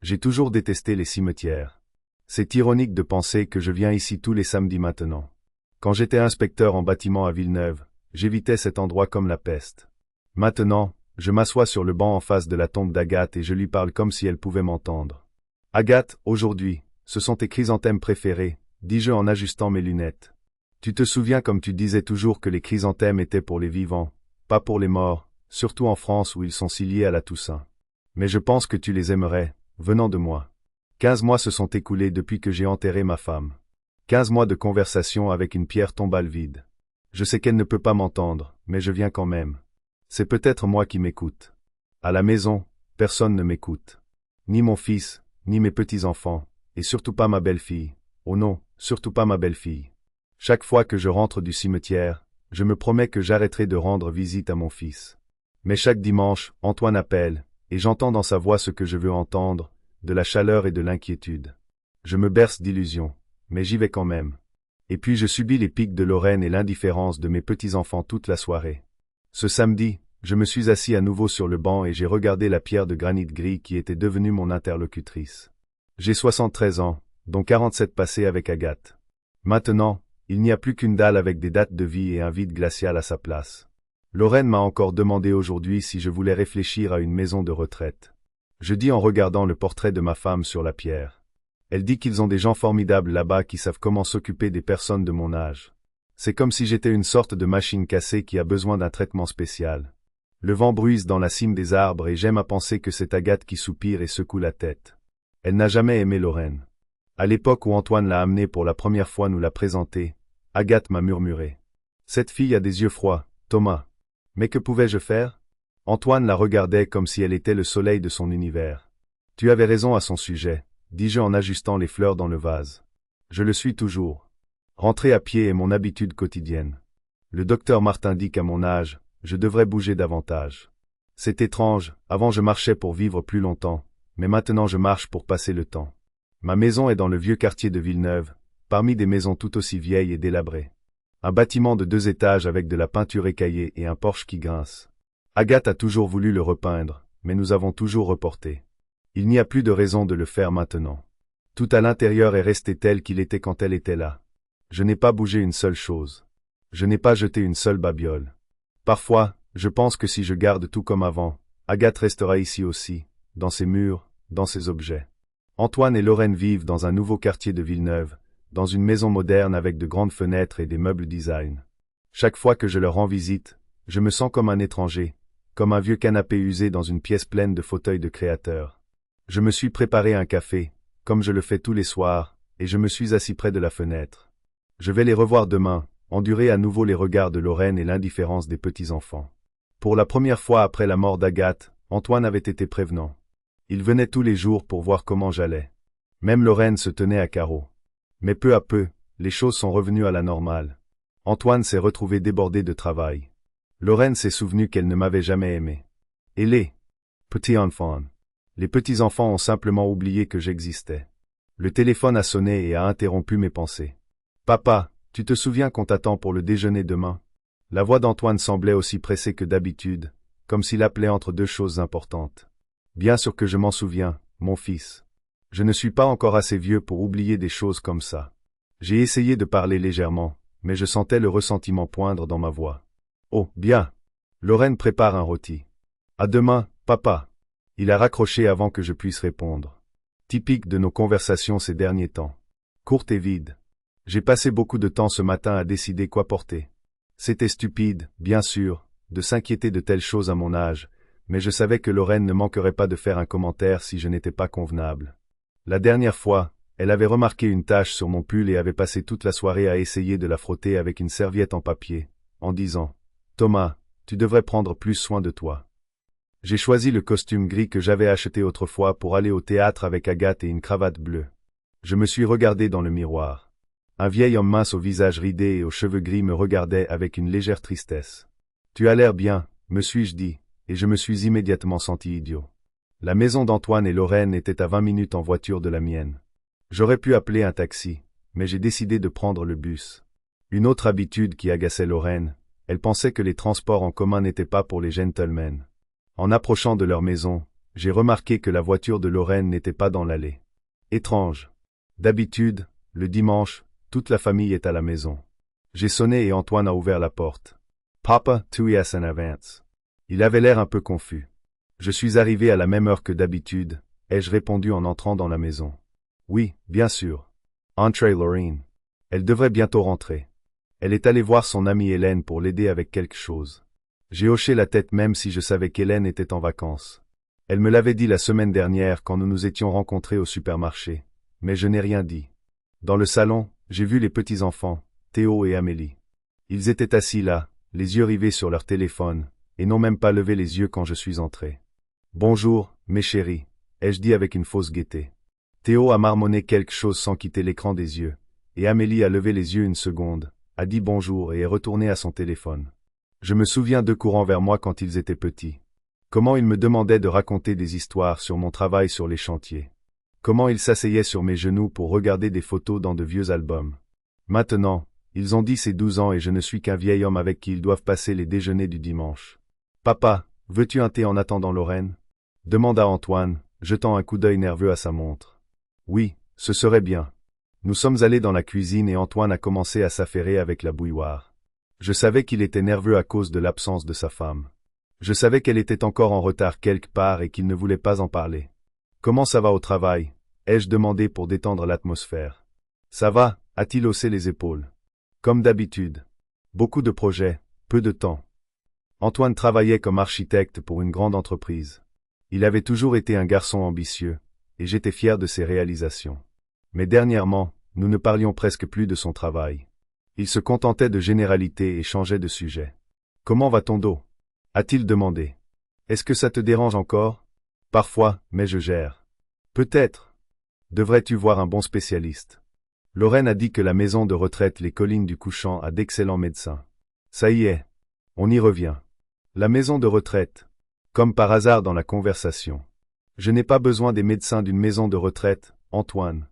J'ai toujours détesté les cimetières. C'est ironique de penser que je viens ici tous les samedis maintenant. Quand j'étais inspecteur en bâtiment à Villeneuve, j'évitais cet endroit comme la peste. Maintenant, je m'assois sur le banc en face de la tombe d'Agathe et je lui parle comme si elle pouvait m'entendre. Agathe, aujourd'hui, ce sont tes chrysanthèmes préférés, dis-je en ajustant mes lunettes. Tu te souviens comme tu disais toujours que les chrysanthèmes étaient pour les vivants, pas pour les morts, surtout en France où ils sont si liés à la Toussaint. Mais je pense que tu les aimerais, venant de moi. 15 mois se sont écoulés depuis que j'ai enterré ma femme. 15 mois de conversation avec une pierre tombale vide. Je sais qu'elle ne peut pas m'entendre, mais je viens quand même. C'est peut-être moi qui m'écoute. À la maison, personne ne m'écoute. Ni mon fils, ni mes petits-enfants, et surtout pas ma belle-fille. Oh non, surtout pas ma belle-fille. Chaque fois que je rentre du cimetière, je me promets que j'arrêterai de rendre visite à mon fils. Mais chaque dimanche, Antoine appelle, et j'entends dans sa voix ce que je veux entendre, de la chaleur et de l'inquiétude. Je me berce d'illusions, mais j'y vais quand même. Et puis je subis les pics de Lorraine et l'indifférence de mes petits-enfants toute la soirée. Ce samedi, je me suis assis à nouveau sur le banc et j'ai regardé la pierre de granit gris qui était devenue mon interlocutrice. J'ai 73 ans, dont 47 passés avec Agathe. Maintenant, il n'y a plus qu'une dalle avec des dates de vie et un vide glacial à sa place. Lorraine m'a encore demandé aujourd'hui si je voulais réfléchir à une maison de retraite. Je dis en regardant le portrait de ma femme sur la pierre. Elle dit qu'ils ont des gens formidables là-bas qui savent comment s'occuper des personnes de mon âge. C'est comme si j'étais une sorte de machine cassée qui a besoin d'un traitement spécial. Le vent bruise dans la cime des arbres et j'aime à penser que c'est Agathe qui soupire et secoue la tête. Elle n'a jamais aimé Lorraine. À l'époque où Antoine l'a amenée pour la première fois nous l'a présentée, Agathe m'a murmuré. Cette fille a des yeux froids, Thomas. Mais que pouvais-je faire? Antoine la regardait comme si elle était le soleil de son univers. Tu avais raison à son sujet, dis-je en ajustant les fleurs dans le vase. Je le suis toujours. Rentrer à pied est mon habitude quotidienne. Le docteur Martin dit qu'à mon âge, je devrais bouger davantage. C'est étrange, avant je marchais pour vivre plus longtemps, mais maintenant je marche pour passer le temps. Ma maison est dans le vieux quartier de Villeneuve, parmi des maisons tout aussi vieilles et délabrées. Un bâtiment de 2 étages avec de la peinture écaillée et un porche qui grince. Agathe a toujours voulu le repeindre, mais nous avons toujours reporté. Il n'y a plus de raison de le faire maintenant. Tout à l'intérieur est resté tel qu'il était quand elle était là. Je n'ai pas bougé une seule chose. Je n'ai pas jeté une seule babiole. Parfois, je pense que si je garde tout comme avant, Agathe restera ici aussi, dans ses murs, dans ses objets. Antoine et Lorraine vivent dans un nouveau quartier de Villeneuve, dans une maison moderne avec de grandes fenêtres et des meubles design. Chaque fois que je leur rends visite, je me sens comme un étranger, comme un vieux canapé usé dans une pièce pleine de fauteuils de créateurs. Je me suis préparé un café, comme je le fais tous les soirs, et je me suis assis près de la fenêtre. Je vais les revoir demain, endurer à nouveau les regards de Lorraine et l'indifférence des petits-enfants. Pour la première fois après la mort d'Agathe, Antoine avait été prévenant. Il venait tous les jours pour voir comment j'allais. Même Lorraine se tenait à carreau. Mais peu à peu, les choses sont revenues à la normale. Antoine s'est retrouvé débordé de travail. Lorraine s'est souvenue qu'elle ne m'avait jamais aimé. Et les petits-enfants. Les petits-enfants ont simplement oublié que j'existais. Le téléphone a sonné et a interrompu mes pensées. Papa, tu te souviens qu'on t'attend pour le déjeuner demain? La voix d'Antoine semblait aussi pressée que d'habitude, comme s'il appelait entre 2 choses importantes. Bien sûr que je m'en souviens, mon fils. Je ne suis pas encore assez vieux pour oublier des choses comme ça. J'ai essayé de parler légèrement, mais je sentais le ressentiment poindre dans ma voix. Oh, bien. Lorraine prépare un rôti. À demain, papa. Il a raccroché avant que je puisse répondre. Typique de nos conversations ces derniers temps. Courte et vide. J'ai passé beaucoup de temps ce matin à décider quoi porter. C'était stupide, bien sûr, de s'inquiéter de telles choses à mon âge, mais je savais que Lorraine ne manquerait pas de faire un commentaire si je n'étais pas convenable. La dernière fois, elle avait remarqué une tache sur mon pull et avait passé toute la soirée à essayer de la frotter avec une serviette en papier, en disant « Thomas, tu devrais prendre plus soin de toi. » J'ai choisi le costume gris que j'avais acheté autrefois pour aller au théâtre avec Agathe et une cravate bleue. Je me suis regardé dans le miroir. Un vieil homme mince au visage ridé et aux cheveux gris me regardait avec une légère tristesse. « Tu as l'air bien, me suis-je dit, et je me suis immédiatement senti idiot. La maison d'Antoine et Lorraine était à 20 minutes en voiture de la mienne. J'aurais pu appeler un taxi, mais j'ai décidé de prendre le bus. Une autre habitude qui agaçait Lorraine, elle pensait que les transports en commun n'étaient pas pour les gentlemen. En approchant de leur maison, j'ai remarqué que la voiture de Lorraine n'était pas dans l'allée. Étrange. D'habitude, le dimanche, toute la famille est à la maison. J'ai sonné et Antoine a ouvert la porte. Papa, tu es en avance. Il avait l'air un peu confus. Je suis arrivé à la même heure que d'habitude, ai-je répondu en entrant dans la maison. Oui, bien sûr. Entrez Lorraine. Elle devrait bientôt rentrer. Elle est allée voir son amie Hélène pour l'aider avec quelque chose. J'ai hoché la tête même si je savais qu'Hélène était en vacances. Elle me l'avait dit la semaine dernière quand nous nous étions rencontrés au supermarché, mais je n'ai rien dit. Dans le salon, j'ai vu les petits-enfants, Théo et Amélie. Ils étaient assis là, les yeux rivés sur leur téléphone, et n'ont même pas levé les yeux quand je suis entré. Bonjour, mes chéris, ai-je dit avec une fausse gaieté. Théo a marmonné quelque chose sans quitter l'écran des yeux, et Amélie a levé les yeux une seconde, a dit bonjour et est retournée à son téléphone. Je me souviens d'eux courant vers moi quand ils étaient petits. Comment ils me demandaient de raconter des histoires sur mon travail sur les chantiers. Comment ils s'asseyaient sur mes genoux pour regarder des photos dans de vieux albums. Maintenant, ils ont 10 et 12 ans et je ne suis qu'un vieil homme avec qui ils doivent passer les déjeuners du dimanche. Papa, veux-tu un thé en attendant Lorraine? Demanda Antoine, jetant un coup d'œil nerveux à sa montre. Oui, ce serait bien. Nous sommes allés dans la cuisine et Antoine a commencé à s'affairer avec la bouilloire. Je savais qu'il était nerveux à cause de l'absence de sa femme. Je savais qu'elle était encore en retard quelque part et qu'il ne voulait pas en parler. Comment ça va au travail? Ai-je demandé pour détendre l'atmosphère. Ça va, a-t-il haussé les épaules. Comme d'habitude. Beaucoup de projets, peu de temps. Antoine travaillait comme architecte pour une grande entreprise. Il avait toujours été un garçon ambitieux, et j'étais fier de ses réalisations. Mais dernièrement, nous ne parlions presque plus de son travail. Il se contentait de généralités et changeait de sujet. Comment va ton dos? A-t-il demandé. Est-ce que ça te dérange encore? Parfois, mais je gère. Peut-être. Devrais-tu voir un bon spécialiste? Lorraine a dit que la maison de retraite Les Collines du Couchant a d'excellents médecins. Ça y est. On y revient. La maison de retraite. Comme par hasard dans la conversation. Je n'ai pas besoin des médecins d'une maison de retraite, Antoine.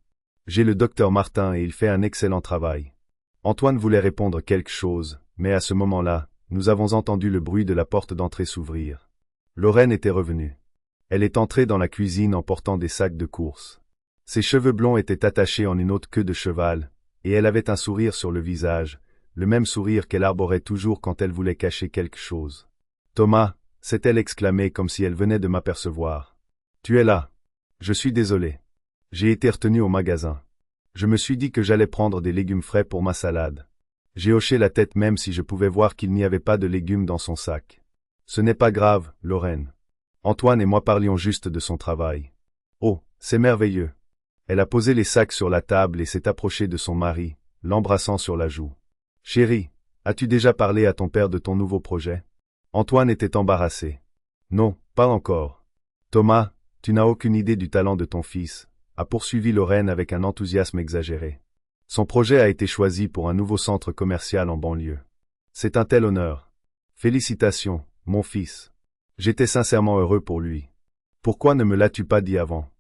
J'ai le docteur Martin et il fait un excellent travail. Antoine voulait répondre quelque chose, mais à ce moment-là, nous avons entendu le bruit de la porte d'entrée s'ouvrir. Lorraine était revenue. Elle est entrée dans la cuisine en portant des sacs de course. Ses cheveux blonds étaient attachés en une haute queue de cheval, et elle avait un sourire sur le visage, le même sourire qu'elle arborait toujours quand elle voulait cacher quelque chose. Thomas, s'est-elle exclamée comme si elle venait de m'apercevoir. Tu es là. Je suis désolé. J'ai été retenu au magasin. Je me suis dit que j'allais prendre des légumes frais pour ma salade. J'ai hoché la tête même si je pouvais voir qu'il n'y avait pas de légumes dans son sac. Ce n'est pas grave, Lorraine. Antoine et moi parlions juste de son travail. Oh, c'est merveilleux. Elle a posé les sacs sur la table et s'est approchée de son mari, l'embrassant sur la joue. Chérie, as-tu déjà parlé à ton père de ton nouveau projet? Antoine était embarrassé. Non, pas encore. Thomas, tu n'as aucune idée du talent de ton fils, a poursuivi Lorraine avec un enthousiasme exagéré. Son projet a été choisi pour un nouveau centre commercial en banlieue. C'est un tel honneur. Félicitations, mon fils. J'étais sincèrement heureux pour lui. Pourquoi ne me l'as-tu pas dit avant?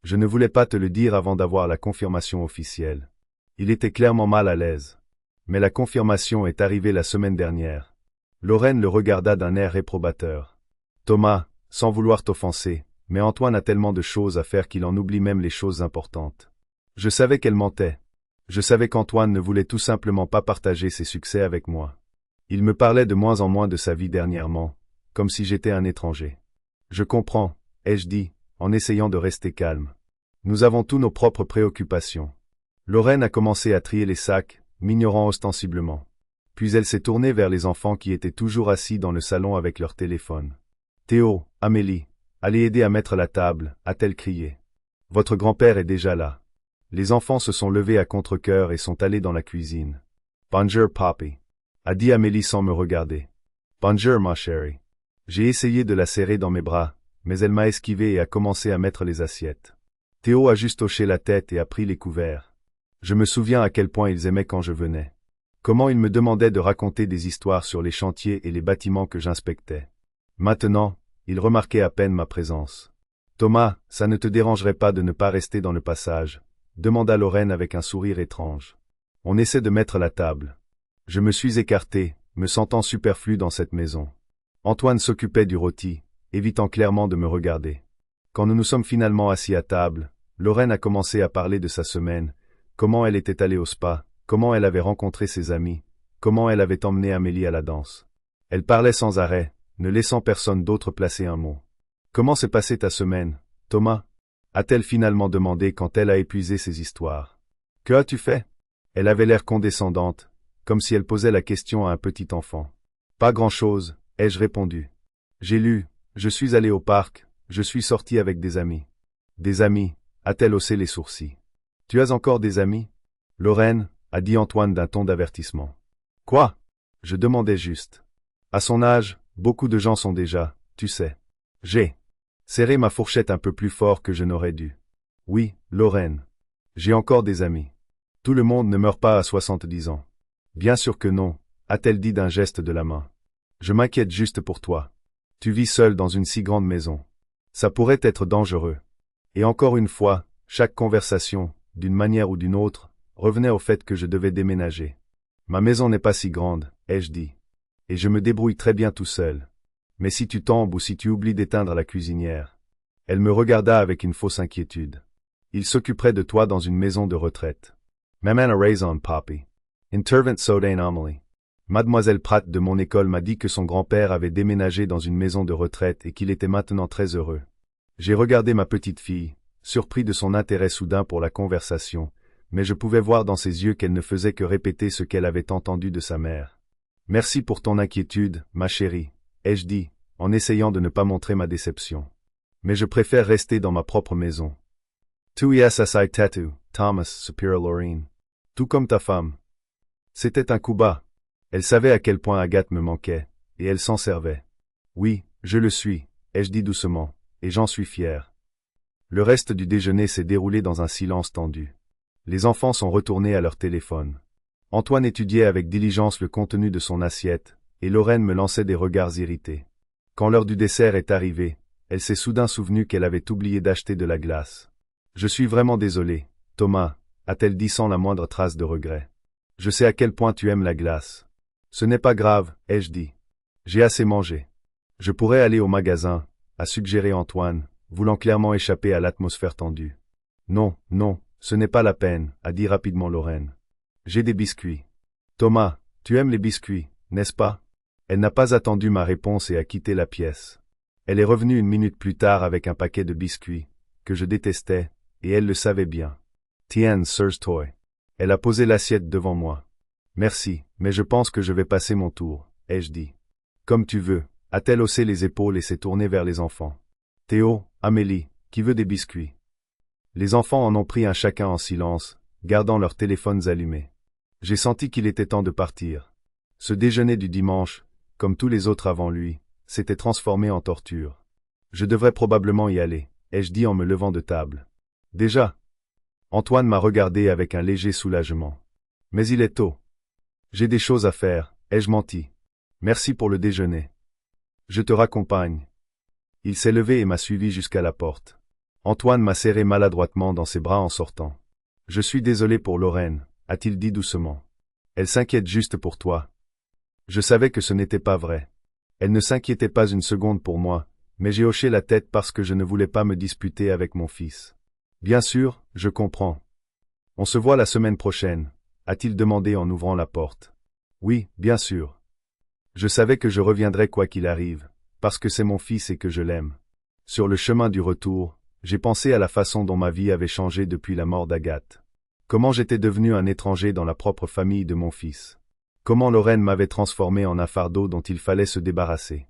Je ne voulais pas te le dire avant d'avoir la confirmation officielle. Il était clairement mal à l'aise. Mais la confirmation est arrivée la semaine dernière. Lorraine le regarda d'un air réprobateur. Thomas, sans vouloir t'offenser, mais Antoine a tellement de choses à faire qu'il en oublie même les choses importantes. Je savais qu'elle mentait. Je savais qu'Antoine ne voulait tout simplement pas partager ses succès avec moi. Il me parlait de moins en moins de sa vie dernièrement, comme si j'étais un étranger. Je comprends, ai-je dit, en essayant de rester calme. Nous avons tous nos propres préoccupations. Lorraine a commencé à trier les sacs, m'ignorant ostensiblement. Puis elle s'est tournée vers les enfants qui étaient toujours assis dans le salon avec leur téléphone. Théo, Amélie, allez aider à mettre la table, a-t-elle crié. Votre grand-père est déjà là. Les enfants se sont levés à contre-cœur et sont allés dans la cuisine. Bonjour, Papi, a dit Amélie sans me regarder. Bonjour, ma chérie. J'ai essayé de la serrer dans mes bras, mais elle m'a esquivé et a commencé à mettre les assiettes. Théo a juste hoché la tête et a pris les couverts. Je me souviens à quel point ils aimaient quand je venais. Comment ils me demandaient de raconter des histoires sur les chantiers et les bâtiments que j'inspectais. Maintenant, ils remarquaient à peine ma présence. Thomas, ça ne te dérangerait pas de ne pas rester dans le passage? Demanda Lorraine avec un sourire étrange. On essaie de mettre la table. Je me suis écarté, me sentant superflu dans cette maison. Antoine s'occupait du rôti, évitant clairement de me regarder. Quand nous nous sommes finalement assis à table, Lorraine a commencé à parler de sa semaine, comment elle était allée au spa, comment elle avait rencontré ses amis, comment elle avait emmené Amélie à la danse. Elle parlait sans arrêt, ne laissant personne d'autre placer un mot. Comment s'est passée ta semaine, Thomas? A-t-elle finalement demandé quand elle a épuisé ses histoires. Que as-tu fait? Elle avait l'air condescendante, comme si elle posait la question à un petit enfant. Pas grand-chose, ai-je répondu. J'ai lu, je suis allé au parc, je suis sorti avec des amis. Des amis, a-t-elle haussé les sourcils. Tu as encore des amis? Lorraine, a dit Antoine d'un ton d'avertissement. Quoi? Je demandais juste. À son âge, beaucoup de gens sont déjà, tu sais. J'ai serré ma fourchette un peu plus fort que je n'aurais dû. Oui, Lorraine. J'ai encore des amis. Tout le monde ne meurt pas à 70 ans. Bien sûr que non, a-t-elle dit d'un geste de la main. Je m'inquiète juste pour toi. Tu vis seul dans une si grande maison. Ça pourrait être dangereux. Et encore une fois, chaque conversation, d'une manière ou d'une autre, revenait au fait que je devais déménager. Ma maison n'est pas si grande, ai-je dit. Et je me débrouille très bien tout seul. Mais si tu tombes ou si tu oublies d'éteindre la cuisinière. Elle me regarda avec une fausse inquiétude. Il s'occuperait de toi dans une maison de retraite. Maman a raison, Poppy. Intervent Soda Anomaly. Mademoiselle Pratt de mon école m'a dit que son grand-père avait déménagé dans une maison de retraite et qu'il était maintenant très heureux. J'ai regardé ma petite fille, surpris de son intérêt soudain pour la conversation, mais je pouvais voir dans ses yeux qu'elle ne faisait que répéter ce qu'elle avait entendu de sa mère. Merci pour ton inquiétude, ma chérie, ai-je dit, en essayant de ne pas montrer ma déception. Mais je préfère rester dans ma propre maison. Tu es assai tattoo, Thomas, Superior Lorraine. Tout comme ta femme. C'était un coup bas. Elle savait à quel point Agathe me manquait, et elle s'en servait. Oui, je le suis, ai-je dit doucement, et j'en suis fier. Le reste du déjeuner s'est déroulé dans un silence tendu. Les enfants sont retournés à leur téléphone. Antoine étudiait avec diligence le contenu de son assiette, et Lorraine me lançait des regards irrités. Quand l'heure du dessert est arrivée, elle s'est soudain souvenue qu'elle avait oublié d'acheter de la glace. Je suis vraiment désolé, Thomas, a-t-elle dit sans la moindre trace de regret. Je sais à quel point tu aimes la glace. Ce n'est pas grave, ai-je dit. J'ai assez mangé. Je pourrais aller au magasin, a suggéré Antoine, voulant clairement échapper à l'atmosphère tendue. Non, non, ce n'est pas la peine, a dit rapidement Lorraine. J'ai des biscuits. Thomas, tu aimes les biscuits, n'est-ce pas? Elle n'a pas attendu ma réponse et a quitté la pièce. Elle est revenue une minute plus tard avec un paquet de biscuits, que je détestais, et elle le savait bien. Tiens, Sir's Toy. Elle a posé l'assiette devant moi. Merci, mais je pense que je vais passer mon tour, ai-je dit. Comme tu veux, a-t-elle haussé les épaules et s'est tournée vers les enfants. Théo, Amélie, qui veut des biscuits? Les enfants en ont pris un chacun en silence, gardant leurs téléphones allumés. J'ai senti qu'il était temps de partir. Ce déjeuner du dimanche, comme tous les autres avant lui, s'était transformé en torture. Je devrais probablement y aller, ai-je dit en me levant de table. Déjà? Antoine m'a regardé avec un léger soulagement. Mais il est tôt. J'ai des choses à faire, ai-je menti. Merci pour le déjeuner. Je te raccompagne. Il s'est levé et m'a suivi jusqu'à la porte. Antoine m'a serré maladroitement dans ses bras en sortant. Je suis désolé pour Lorraine, a-t-il dit doucement. Elle s'inquiète juste pour toi. Je savais que ce n'était pas vrai. Elle ne s'inquiétait pas une seconde pour moi, mais j'ai hoché la tête parce que je ne voulais pas me disputer avec mon fils. Bien sûr, je comprends. On se voit la semaine prochaine, a-t-il demandé en ouvrant la porte. Oui, bien sûr. Je savais que je reviendrais quoi qu'il arrive, parce que c'est mon fils et que je l'aime. Sur le chemin du retour, j'ai pensé à la façon dont ma vie avait changé depuis la mort d'Agathe. Comment j'étais devenu un étranger dans la propre famille de mon fils. Comment Lorraine m'avait transformé en un fardeau dont il fallait se débarrasser.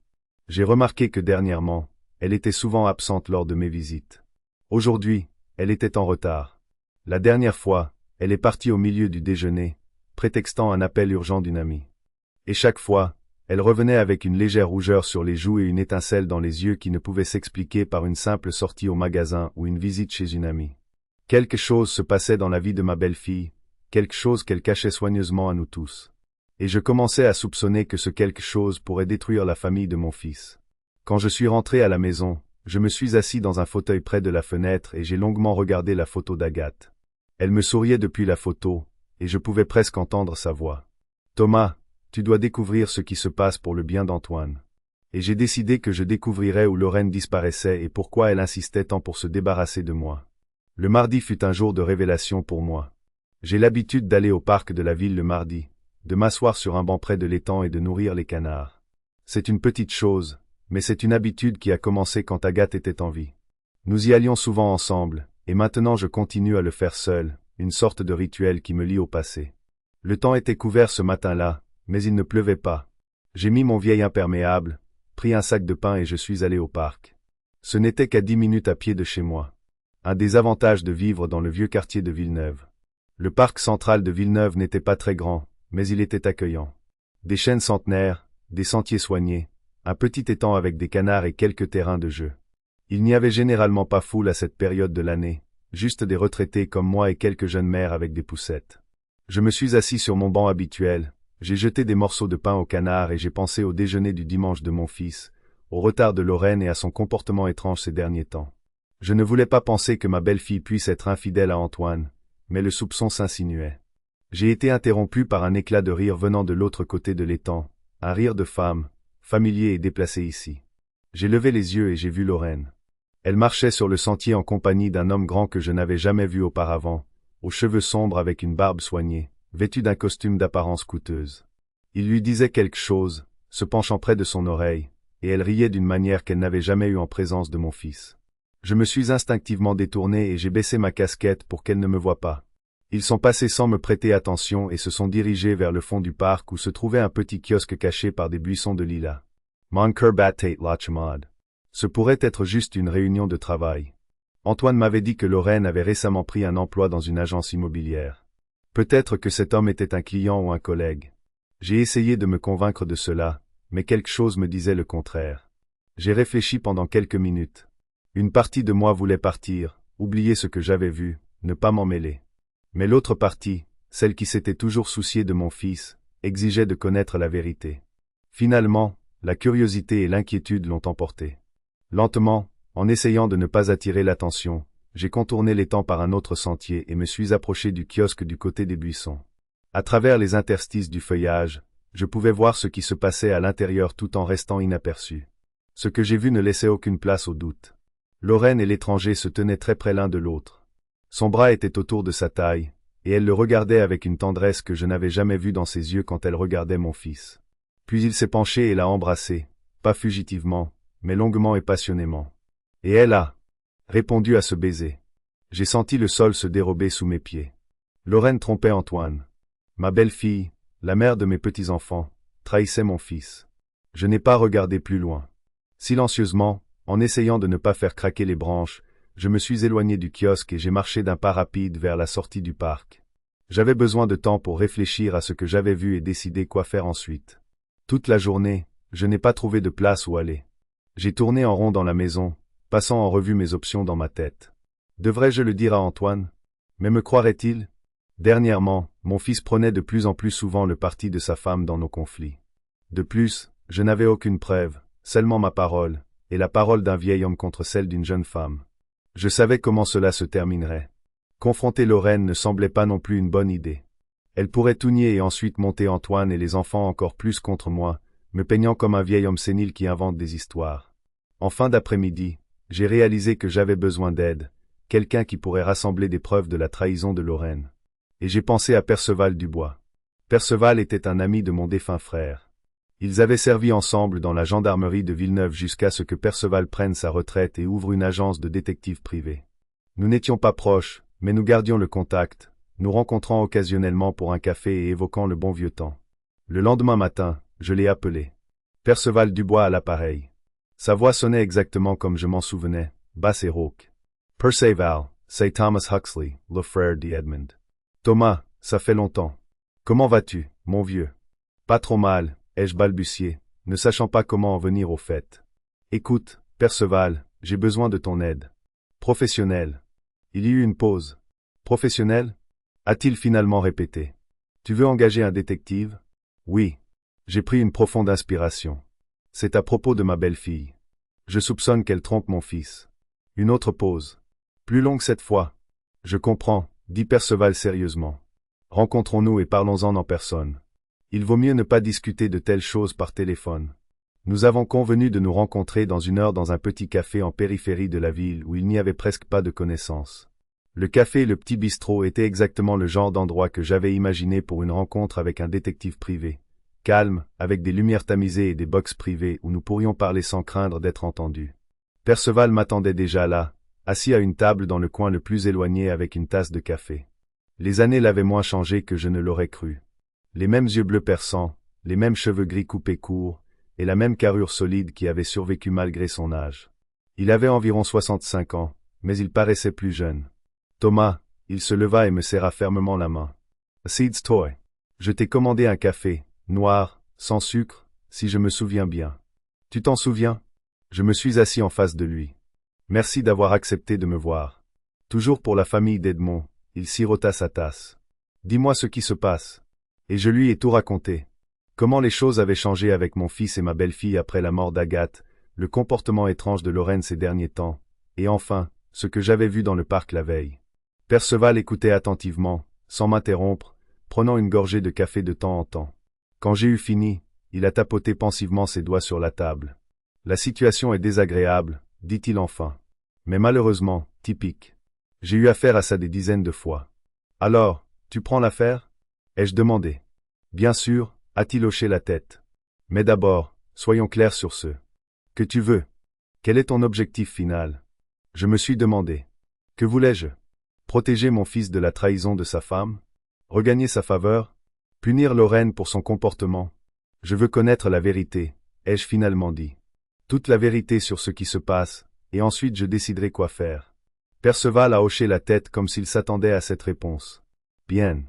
J'ai remarqué que dernièrement, elle était souvent absente lors de mes visites. Aujourd'hui, elle était en retard. La dernière fois, elle est partie au milieu du déjeuner, prétextant un appel urgent d'une amie. Et chaque fois, elle revenait avec une légère rougeur sur les joues et une étincelle dans les yeux qui ne pouvait s'expliquer par une simple sortie au magasin ou une visite chez une amie. Quelque chose se passait dans la vie de ma belle-fille, quelque chose qu'elle cachait soigneusement à nous tous. Et je commençais à soupçonner que ce quelque chose pourrait détruire la famille de mon fils. Quand je suis rentré à la maison, je me suis assis dans un fauteuil près de la fenêtre et j'ai longuement regardé la photo d'Agathe. Elle me souriait depuis la photo, et je pouvais presque entendre sa voix. Thomas, tu dois découvrir ce qui se passe pour le bien d'Antoine. Et j'ai décidé que je découvrirais où Lorraine disparaissait et pourquoi elle insistait tant pour se débarrasser de moi. Le mardi fut un jour de révélation pour moi. J'ai l'habitude d'aller au parc de la ville le mardi, de m'asseoir sur un banc près de l'étang et de nourrir les canards. C'est une petite chose, mais c'est une habitude qui a commencé quand Agathe était en vie. Nous y allions souvent ensemble, et maintenant je continue à le faire seul, une sorte de rituel qui me lie au passé. Le temps était couvert ce matin-là, mais il ne pleuvait pas. J'ai mis mon vieil imperméable, pris un sac de pain et je suis allé au parc. Ce n'était qu'à 10 minutes à pied de chez moi. Un des avantages de vivre dans le vieux quartier de Villeneuve. Le parc central de Villeneuve n'était pas très grand, mais il était accueillant. Des chênes centenaires, des sentiers soignés, un petit étang avec des canards et quelques terrains de jeu. Il n'y avait généralement pas foule à cette période de l'année, juste des retraités comme moi et quelques jeunes mères avec des poussettes. Je me suis assis sur mon banc habituel, j'ai jeté des morceaux de pain aux canards et j'ai pensé au déjeuner du dimanche de mon fils, au retard de Lorraine et à son comportement étrange ces derniers temps. Je ne voulais pas penser que ma belle-fille puisse être infidèle à Antoine, mais le soupçon s'insinuait. J'ai été interrompu par un éclat de rire venant de l'autre côté de l'étang, un rire de femme, familier et déplacé ici. J'ai levé les yeux et j'ai vu Lorraine. Elle marchait sur le sentier en compagnie d'un homme grand que je n'avais jamais vu auparavant, aux cheveux sombres avec une barbe soignée, vêtu d'un costume d'apparence coûteuse. Il lui disait quelque chose, se penchant près de son oreille, et elle riait d'une manière qu'elle n'avait jamais eue en présence de mon fils. Je me suis instinctivement détourné et j'ai baissé ma casquette pour qu'elle ne me voie pas. Ils sont passés sans me prêter attention et se sont dirigés vers le fond du parc où se trouvait un petit kiosque caché par des buissons de lilas. Mon bat Tate Lachmad. Ce pourrait être juste une réunion de travail. Antoine m'avait dit que Lorraine avait récemment pris un emploi dans une agence immobilière. Peut-être que cet homme était un client ou un collègue. J'ai essayé de me convaincre de cela, mais quelque chose me disait le contraire. J'ai réfléchi pendant quelques minutes. Une partie de moi voulait partir, oublier ce que j'avais vu, ne pas m'en mêler. Mais l'autre partie, celle qui s'était toujours souciée de mon fils, exigeait de connaître la vérité. Finalement, la curiosité et l'inquiétude l'ont emporté. Lentement, en essayant de ne pas attirer l'attention, j'ai contourné l'étang par un autre sentier et me suis approché du kiosque du côté des buissons. À travers les interstices du feuillage, je pouvais voir ce qui se passait à l'intérieur tout en restant inaperçu. Ce que j'ai vu ne laissait aucune place au doute. Lorraine et l'étranger se tenaient très près l'un de l'autre. Son bras était autour de sa taille, et elle le regardait avec une tendresse que je n'avais jamais vue dans ses yeux quand elle regardait mon fils. Puis il s'est penché et l'a embrassé, pas fugitivement, mais longuement et passionnément. Et elle a répondu à ce baiser. J'ai senti le sol se dérober sous mes pieds. Lorraine trompait Antoine. Ma belle-fille, la mère de mes petits-enfants, trahissait mon fils. Je n'ai pas regardé plus loin. Silencieusement, en essayant de ne pas faire craquer les branches, je me suis éloigné du kiosque et j'ai marché d'un pas rapide vers la sortie du parc. J'avais besoin de temps pour réfléchir à ce que j'avais vu et décider quoi faire ensuite. Toute la journée, je n'ai pas trouvé de place où aller. J'ai tourné en rond dans la maison, passant en revue mes options dans ma tête. Devrais-je le dire à Antoine? Mais me croirait-il? Dernièrement, mon fils prenait de plus en plus souvent le parti de sa femme dans nos conflits. De plus, je n'avais aucune preuve, seulement ma parole, et la parole d'un vieil homme contre celle d'une jeune femme. Je savais comment cela se terminerait. Confronter Lorraine ne semblait pas non plus une bonne idée. Elle pourrait tout nier et ensuite monter Antoine et les enfants encore plus contre moi, me peignant comme un vieil homme sénile qui invente des histoires. En fin d'après-midi, j'ai réalisé que j'avais besoin d'aide, quelqu'un qui pourrait rassembler des preuves de la trahison de Lorraine. Et j'ai pensé à Perceval Dubois. Perceval était un ami de mon défunt frère. Ils avaient servi ensemble dans la gendarmerie de Villeneuve jusqu'à ce que Perceval prenne sa retraite et ouvre une agence de détectives privés. Nous n'étions pas proches, mais nous gardions le contact, nous rencontrant occasionnellement pour un café et évoquant le bon vieux temps. Le lendemain matin, je l'ai appelé. Perceval Dubois à l'appareil. Sa voix sonnait exactement comme je m'en souvenais, basse et rauque. Perceval, c'est Thomas Huxley, le frère d'Edmund. Thomas, ça fait longtemps. Comment vas-tu, mon vieux? Pas trop mal, ai-je balbutié, ne sachant pas comment en venir au fait. Écoute, Perceval, j'ai besoin de ton aide. Professionnelle. Il y eut une pause. Professionnelle? A-t-il finalement répété. Tu veux engager un détective? Oui. J'ai pris une profonde inspiration. C'est à propos de ma belle-fille. Je soupçonne qu'elle trompe mon fils. Une autre pause. Plus longue cette fois. Je comprends, dit Perceval sérieusement. Rencontrons-nous et parlons-en en personne. Il vaut mieux ne pas discuter de telles choses par téléphone. Nous avons convenu de nous rencontrer dans 1 heure dans un petit café en périphérie de la ville où il n'y avait presque pas de connaissances. Le café et le petit bistrot étaient exactement le genre d'endroit que j'avais imaginé pour une rencontre avec un détective privé. Calme, avec des lumières tamisées et des box privées où nous pourrions parler sans craindre d'être entendus. Perceval m'attendait déjà là, assis à une table dans le coin le plus éloigné avec une tasse de café. Les années l'avaient moins changé que je ne l'aurais cru. Les mêmes yeux bleus perçants, les mêmes cheveux gris coupés courts, et la même carrure solide qui avait survécu malgré son âge. Il avait environ 65 ans, mais il paraissait plus jeune. Thomas, il se leva et me serra fermement la main. Seeds Toy. Je t'ai commandé un café, noir, sans sucre, si je me souviens bien. Tu t'en souviens? Je me suis assis en face de lui. Merci d'avoir accepté de me voir. Toujours pour la famille d'Edmond, il sirota sa tasse. Dis-moi ce qui se passe. Et je lui ai tout raconté. Comment les choses avaient changé avec mon fils et ma belle-fille après la mort d'Agathe, le comportement étrange de Lorraine ces derniers temps, et enfin, ce que j'avais vu dans le parc la veille. Perceval écoutait attentivement, sans m'interrompre, prenant une gorgée de café de temps en temps. Quand j'ai eu fini, il a tapoté pensivement ses doigts sur la table. La situation est désagréable, dit-il enfin. Mais malheureusement, typique. J'ai eu affaire à ça des dizaines de fois. Alors, tu prends l'affaire? Ai-je demandé. Bien sûr, a-t-il hoché la tête. Mais d'abord, soyons clairs sur ce que tu veux. Quel est ton objectif final? Je me suis demandé. Que voulais-je? Protéger mon fils de la trahison de sa femme? Regagner sa faveur? Punir Lorraine pour son comportement? Je veux connaître la vérité, ai-je finalement dit. Toute la vérité sur ce qui se passe, et ensuite je déciderai quoi faire. Perceval a hoché la tête comme s'il s'attendait à cette réponse. Bien.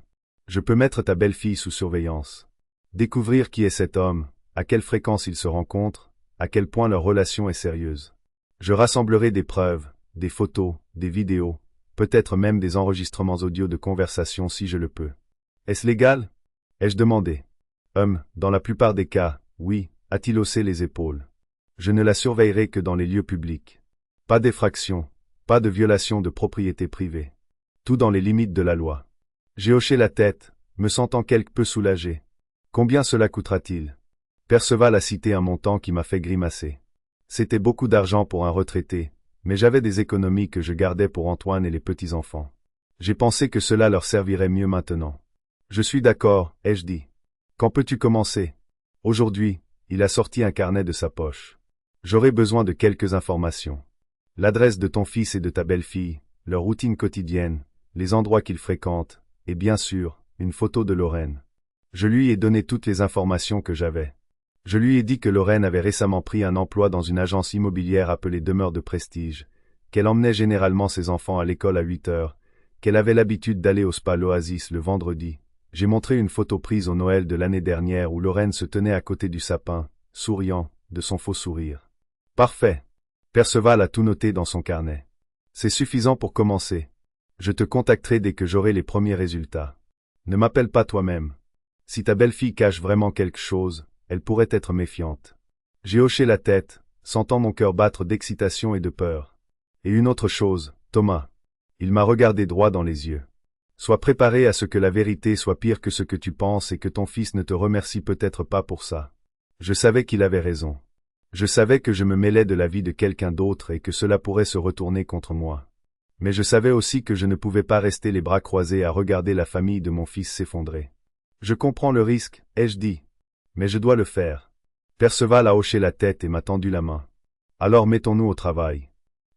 Je peux mettre ta belle-fille sous surveillance. Découvrir qui est cet homme, à quelle fréquence ils se rencontrent, à quel point leur relation est sérieuse. Je rassemblerai des preuves, des photos, des vidéos, peut-être même des enregistrements audio de conversation si je le peux. Est-ce légal? Ai-je demandé. Dans la plupart des cas, oui, a-t-il haussé les épaules. Je ne la surveillerai que dans les lieux publics. Pas d'effraction, pas de violation de propriété privée. Tout dans les limites de la loi. J'ai hoché la tête, me sentant quelque peu soulagé. Combien cela coûtera-t-il? Perceval a cité un montant qui m'a fait grimacer. C'était beaucoup d'argent pour un retraité, mais j'avais des économies que je gardais pour Antoine et les petits-enfants. J'ai pensé que cela leur servirait mieux maintenant. Je suis d'accord, ai-je dit. Quand peux-tu commencer? Aujourd'hui, il a sorti un carnet de sa poche. J'aurai besoin de quelques informations. L'adresse de ton fils et de ta belle-fille, leur routine quotidienne, les endroits qu'ils fréquentent, et bien sûr, une photo de Lorraine. Je lui ai donné toutes les informations que j'avais. Je lui ai dit que Lorraine avait récemment pris un emploi dans une agence immobilière appelée Demeure de Prestige, qu'elle emmenait généralement ses enfants à l'école à 8 heures, qu'elle avait l'habitude d'aller au spa l'Oasis le vendredi. J'ai montré une photo prise au Noël de l'année dernière où Lorraine se tenait à côté du sapin, souriant, de son faux sourire. Parfait. Perceval a tout noté dans son carnet. C'est suffisant pour commencer. Je te contacterai dès que j'aurai les premiers résultats. Ne m'appelle pas toi-même. Si ta belle-fille cache vraiment quelque chose, elle pourrait être méfiante. J'ai hoché la tête, sentant mon cœur battre d'excitation et de peur. Et une autre chose, Thomas. Il m'a regardé droit dans les yeux. Sois préparé à ce que la vérité soit pire que ce que tu penses et que ton fils ne te remercie peut-être pas pour ça. Je savais qu'il avait raison. Je savais que je me mêlais de la vie de quelqu'un d'autre et que cela pourrait se retourner contre moi. Mais je savais aussi que je ne pouvais pas rester les bras croisés à regarder la famille de mon fils s'effondrer. Je comprends le risque, ai-je dit. Mais je dois le faire. Perceval a hoché la tête et m'a tendu la main. Alors mettons-nous au travail.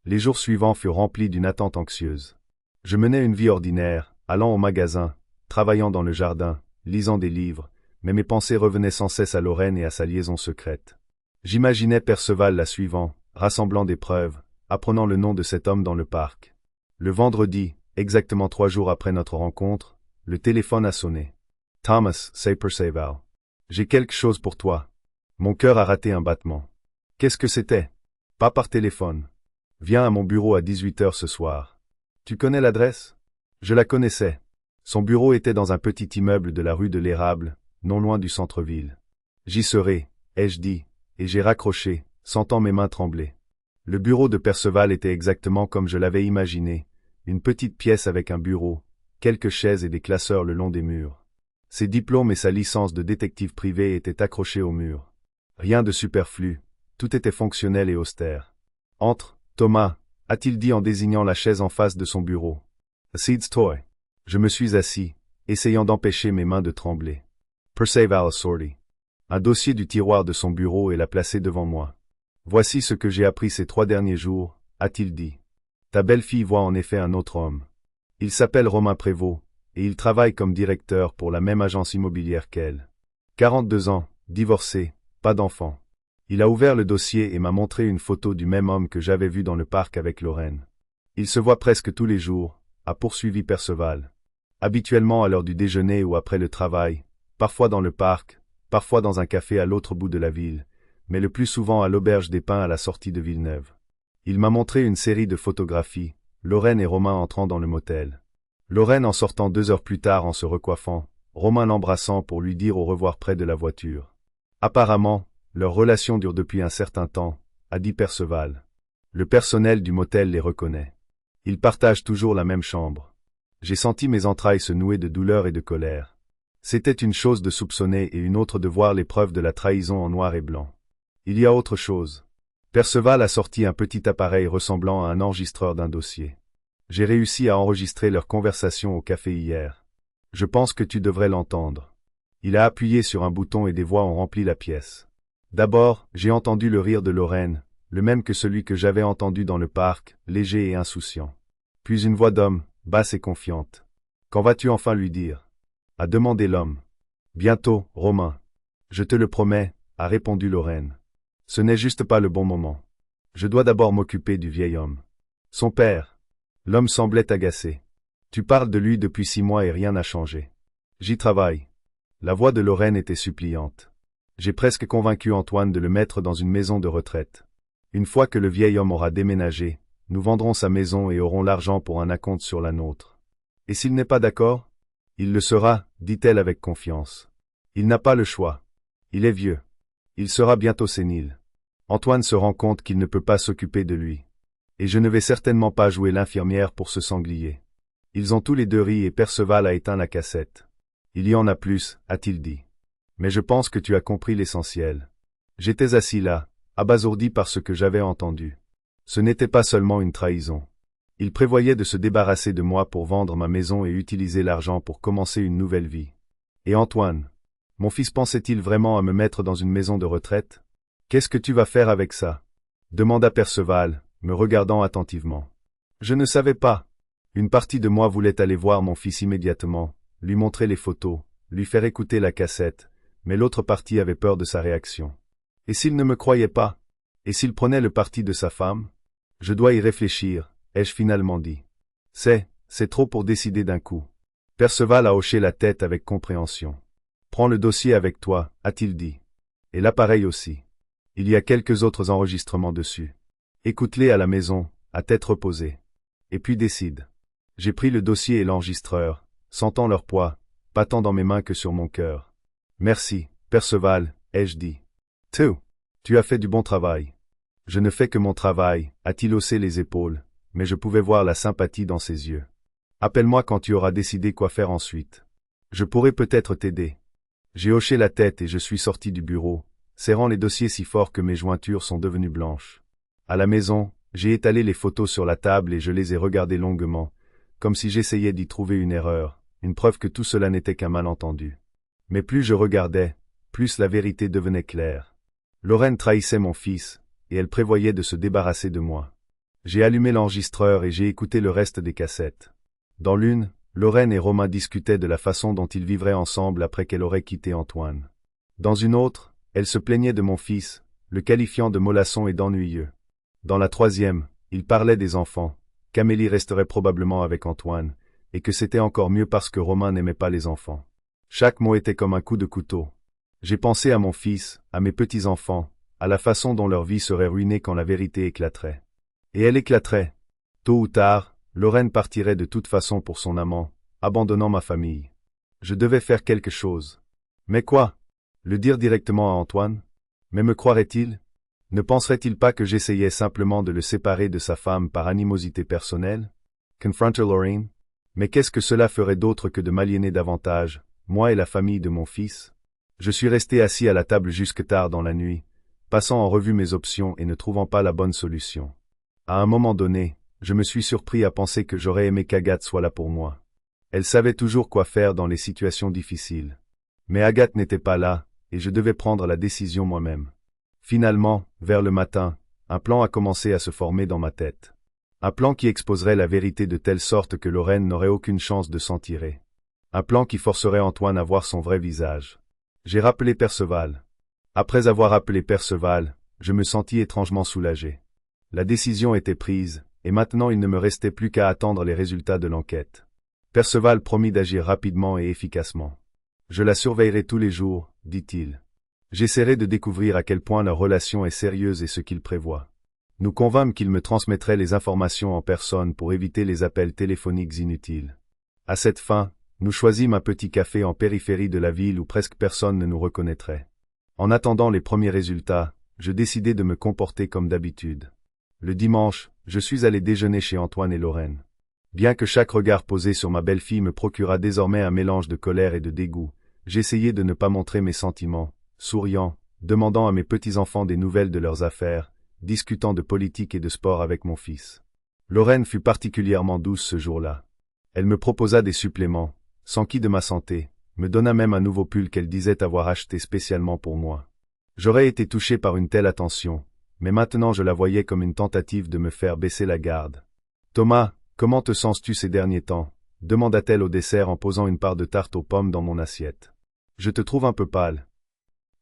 Les jours suivants furent remplis d'une attente anxieuse. Je menais une vie ordinaire, allant au magasin, travaillant dans le jardin, lisant des livres, mais mes pensées revenaient sans cesse à Lorraine et à sa liaison secrète. J'imaginais Perceval la suivant, rassemblant des preuves, apprenant le nom de cet homme dans le parc. Le vendredi, exactement 3 jours après notre rencontre, le téléphone a sonné. Thomas, c'est Perceval. J'ai quelque chose pour toi. Mon cœur a raté un battement. Qu'est-ce que c'était? Pas par téléphone. Viens à mon bureau à 18 heures ce soir. Tu connais l'adresse? Je la connaissais. Son bureau était dans un petit immeuble de la rue de l'Érable, non loin du centre-ville. J'y serai, ai-je dit, et j'ai raccroché, sentant mes mains trembler. Le bureau de Perceval était exactement comme je l'avais imaginé, une petite pièce avec un bureau, quelques chaises et des classeurs le long des murs. Ses diplômes et sa licence de détective privé étaient accrochés au mur. Rien de superflu, tout était fonctionnel et austère. Entre, Thomas, a-t-il dit en désignant la chaise en face de son bureau. Seeds toy. Je me suis assis, essayant d'empêcher mes mains de trembler. Perceval sorti. Un dossier du tiroir de son bureau et l'a placé devant moi. Voici ce que j'ai appris ces 3 derniers jours, a-t-il dit. Ta belle-fille voit en effet un autre homme. Il s'appelle Romain Prévost, et il travaille comme directeur pour la même agence immobilière qu'elle. 42 ans, divorcé, pas d'enfant. Il a ouvert le dossier et m'a montré une photo du même homme que j'avais vu dans le parc avec Lorraine. Il se voit presque tous les jours, a poursuivi Perceval. Habituellement à l'heure du déjeuner ou après le travail, parfois dans le parc, parfois dans un café à l'autre bout de la ville, mais le plus souvent à l'auberge des Pins à la sortie de Villeneuve. Il m'a montré une série de photographies, Lorraine et Romain entrant dans le motel. Lorraine en sortant 2 heures plus tard en se recoiffant, Romain l'embrassant pour lui dire au revoir près de la voiture. Apparemment, leur relation dure depuis un certain temps, a dit Perceval. Le personnel du motel les reconnaît. Ils partagent toujours la même chambre. J'ai senti mes entrailles se nouer de douleur et de colère. C'était une chose de soupçonner et une autre de voir les preuves de la trahison en noir et blanc. Il y a autre chose. Perceval a sorti un petit appareil ressemblant à un enregistreur d'un dossier. J'ai réussi à enregistrer leur conversation au café hier. Je pense que tu devrais l'entendre. Il a appuyé sur un bouton et des voix ont rempli la pièce. D'abord, j'ai entendu le rire de Lorraine, le même que celui que j'avais entendu dans le parc, léger et insouciant. Puis une voix d'homme, basse et confiante. Quand vas-tu enfin lui dire? A demandé l'homme. Bientôt, Romain. Je te le promets, a répondu Lorraine. Ce n'est juste pas le bon moment. Je dois d'abord m'occuper du vieil homme. Son père. L'homme semblait agacé. Tu parles de lui depuis 6 mois et rien n'a changé. J'y travaille. La voix de Lorraine était suppliante. J'ai presque convaincu Antoine de le mettre dans une maison de retraite. Une fois que le vieil homme aura déménagé, nous vendrons sa maison et aurons l'argent pour un acompte sur la nôtre. Et s'il n'est pas d'accord? Il le sera, dit-elle avec confiance. Il n'a pas le choix. Il est vieux. Il sera bientôt sénile. Antoine se rend compte qu'il ne peut pas s'occuper de lui. Et je ne vais certainement pas jouer l'infirmière pour ce sanglier. Ils ont tous les 2 ri et Perceval a éteint la cassette. Il y en a plus, a-t-il dit. Mais je pense que tu as compris l'essentiel. J'étais assis là, abasourdi par ce que j'avais entendu. Ce n'était pas seulement une trahison. Il prévoyait de se débarrasser de moi pour vendre ma maison et utiliser l'argent pour commencer une nouvelle vie. Et Antoine, mon fils pensait-il vraiment à me mettre dans une maison de retraite? Qu'est-ce que tu vas faire avec ça? Demanda Perceval, me regardant attentivement. Je ne savais pas. Une partie de moi voulait aller voir mon fils immédiatement, lui montrer les photos, lui faire écouter la cassette, mais l'autre partie avait peur de sa réaction. Et s'il ne me croyait pas? Et s'il prenait le parti de sa femme? Je dois y réfléchir, ai-je finalement dit. C'est trop pour décider d'un coup. Perceval a hoché la tête avec compréhension. Prends le dossier avec toi, a-t-il dit. Et l'appareil aussi. Il y a quelques autres enregistrements dessus. Écoute-les à la maison, à tête reposée. Et puis décide. J'ai pris le dossier et l'enregistreur, sentant leur poids, pas tant dans mes mains que sur mon cœur. Merci, Perceval, ai-je dit. Tu as fait du bon travail. Je ne fais que mon travail, a-t-il haussé les épaules, mais je pouvais voir la sympathie dans ses yeux. Appelle-moi quand tu auras décidé quoi faire ensuite. Je pourrai peut-être t'aider. J'ai hoché la tête et je suis sorti du bureau, serrant les dossiers si fort que mes jointures sont devenues blanches. À la maison, j'ai étalé les photos sur la table et je les ai regardées longuement, comme si j'essayais d'y trouver une erreur, une preuve que tout cela n'était qu'un malentendu. Mais plus je regardais, plus la vérité devenait claire. Lorraine trahissait mon fils, et elle prévoyait de se débarrasser de moi. J'ai allumé l'enregistreur et j'ai écouté le reste des cassettes. Dans l'une, Lorraine et Romain discutaient de la façon dont ils vivraient ensemble après qu'elle aurait quitté Antoine. Dans une autre, elle se plaignait de mon fils, le qualifiant de mollasson et d'ennuyeux. Dans la troisième, il parlait des enfants, qu'Amélie resterait probablement avec Antoine, et que c'était encore mieux parce que Romain n'aimait pas les enfants. Chaque mot était comme un coup de couteau. J'ai pensé à mon fils, à mes petits-enfants, à la façon dont leur vie serait ruinée quand la vérité éclaterait. Et elle éclaterait. Tôt ou tard, Lorraine partirait de toute façon pour son amant, abandonnant ma famille. Je devais faire quelque chose. Mais quoi? Le dire directement à Antoine? Mais me croirait-il? Ne penserait-il pas que j'essayais simplement de le séparer de sa femme par animosité personnelle? Confronter Lorraine? Mais qu'est-ce que cela ferait d'autre que de m'aliéner davantage, moi et la famille de mon fils? Je suis resté assis à la table jusque tard dans la nuit, passant en revue mes options et ne trouvant pas la bonne solution. À un moment donné, je me suis surpris à penser que j'aurais aimé qu'Agathe soit là pour moi. Elle savait toujours quoi faire dans les situations difficiles. Mais Agathe n'était pas là, et je devais prendre la décision moi-même. Finalement, vers le matin, un plan a commencé à se former dans ma tête. Un plan qui exposerait la vérité de telle sorte que Lorraine n'aurait aucune chance de s'en tirer. Un plan qui forcerait Antoine à voir son vrai visage. J'ai rappelé Perceval. Après avoir appelé Perceval, je me sentis étrangement soulagé. La décision était prise, et maintenant il ne me restait plus qu'à attendre les résultats de l'enquête. Perceval promit d'agir rapidement et efficacement. Je la surveillerai tous les jours, dit-il. J'essaierai de découvrir à quel point leur relation est sérieuse et ce qu'il prévoit. Nous convînmes qu'il me transmettrait les informations en personne pour éviter les appels téléphoniques inutiles. À cette fin, nous choisîmes un petit café en périphérie de la ville où presque personne ne nous reconnaîtrait. En attendant les premiers résultats, je décidai de me comporter comme d'habitude. Le dimanche, je suis allé déjeuner chez Antoine et Lorraine. Bien que chaque regard posé sur ma belle-fille me procurât désormais un mélange de colère et de dégoût, j'essayai de ne pas montrer mes sentiments, souriant, demandant à mes petits-enfants des nouvelles de leurs affaires, discutant de politique et de sport avec mon fils. Lorraine fut particulièrement douce ce jour-là. Elle me proposa des suppléments, s'enquit de ma santé, me donna même un nouveau pull qu'elle disait avoir acheté spécialement pour moi. J'aurais été touché par une telle attention, mais maintenant je la voyais comme une tentative de me faire baisser la garde. « Thomas, comment te sens-tu ces derniers temps ?» demanda-t-elle au dessert en posant une part de tarte aux pommes dans mon assiette. « Je te trouve un peu pâle. »«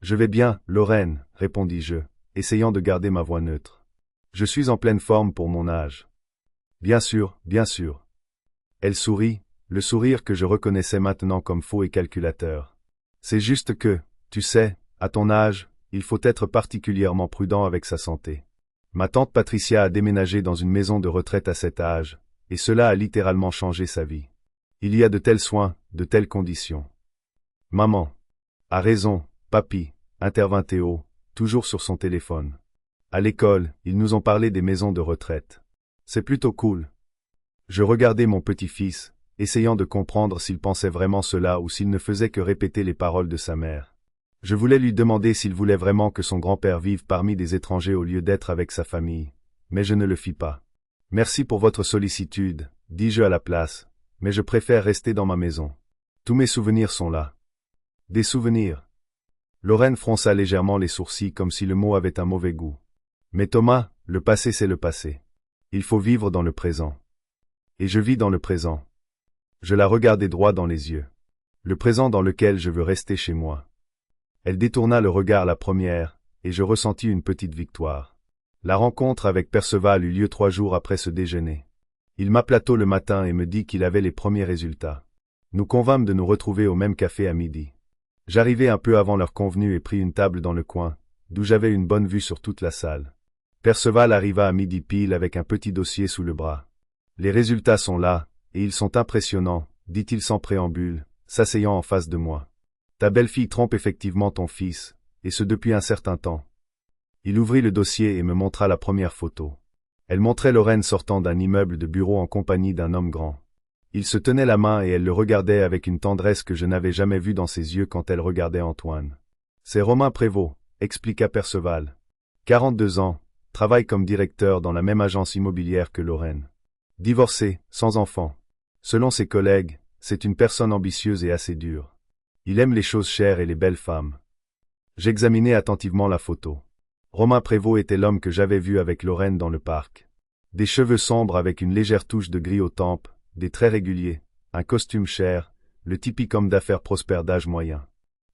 Je vais bien, Lorraine, » répondis-je, essayant de garder ma voix neutre. « Je suis en pleine forme pour mon âge. »« Bien sûr, bien sûr. » Elle sourit, le sourire que je reconnaissais maintenant comme faux et calculateur. « C'est juste que, tu sais, à ton âge, il faut être particulièrement prudent avec sa santé. Ma tante Patricia a déménagé dans une maison de retraite à cet âge, et cela a littéralement changé sa vie. Il y a de tels soins, de telles conditions. »« Maman. »« A raison, papy, » intervint Théo, toujours sur son téléphone. « À l'école, ils nous ont parlé des maisons de retraite. C'est plutôt cool. » Je regardais mon petit-fils, essayant de comprendre s'il pensait vraiment cela ou s'il ne faisait que répéter les paroles de sa mère. Je voulais lui demander s'il voulait vraiment que son grand-père vive parmi des étrangers au lieu d'être avec sa famille, mais je ne le fis pas. « Merci pour votre sollicitude, » dis-je à la place, mais je préfère rester dans ma maison. Tous mes souvenirs sont là. Des souvenirs. Lorraine fronça légèrement les sourcils comme si le mot avait un mauvais goût. Mais Thomas, le passé c'est le passé. Il faut vivre dans le présent. Et je vis dans le présent. Je la regardai droit dans les yeux. Le présent dans lequel je veux rester chez moi. Elle détourna le regard la première, et je ressentis une petite victoire. La rencontre avec Perceval eut lieu 3 jours après ce déjeuner. Il m'appela tôt le matin et me dit qu'il avait les premiers résultats. Nous convînmes de nous retrouver au même café à midi. J'arrivai un peu avant l'heure convenue et pris une table dans le coin, d'où j'avais une bonne vue sur toute la salle. Perceval arriva à midi pile avec un petit dossier sous le bras. « Les résultats sont là, et ils sont impressionnants, » dit-il sans préambule, s'asseyant en face de moi. « Ta belle-fille trompe effectivement ton fils, et ce depuis un certain temps. » Il ouvrit le dossier et me montra la première photo. Elle montrait Lorraine sortant d'un immeuble de bureau en compagnie d'un homme grand. Il se tenait la main et elle le regardait avec une tendresse que je n'avais jamais vue dans ses yeux quand elle regardait Antoine. « C'est Romain Prévost, » expliqua Perceval. 42 ans, travaille comme directeur dans la même agence immobilière que Lorraine. Divorcé, sans enfant. Selon ses collègues, c'est une personne ambitieuse et assez dure. Il aime les choses chères et les belles femmes. J'examinai attentivement la photo. Romain Prévost était l'homme que j'avais vu avec Lorraine dans le parc. Des cheveux sombres avec une légère touche de gris aux tempes, des traits réguliers, un costume cher, le typique homme d'affaires prospère d'âge moyen.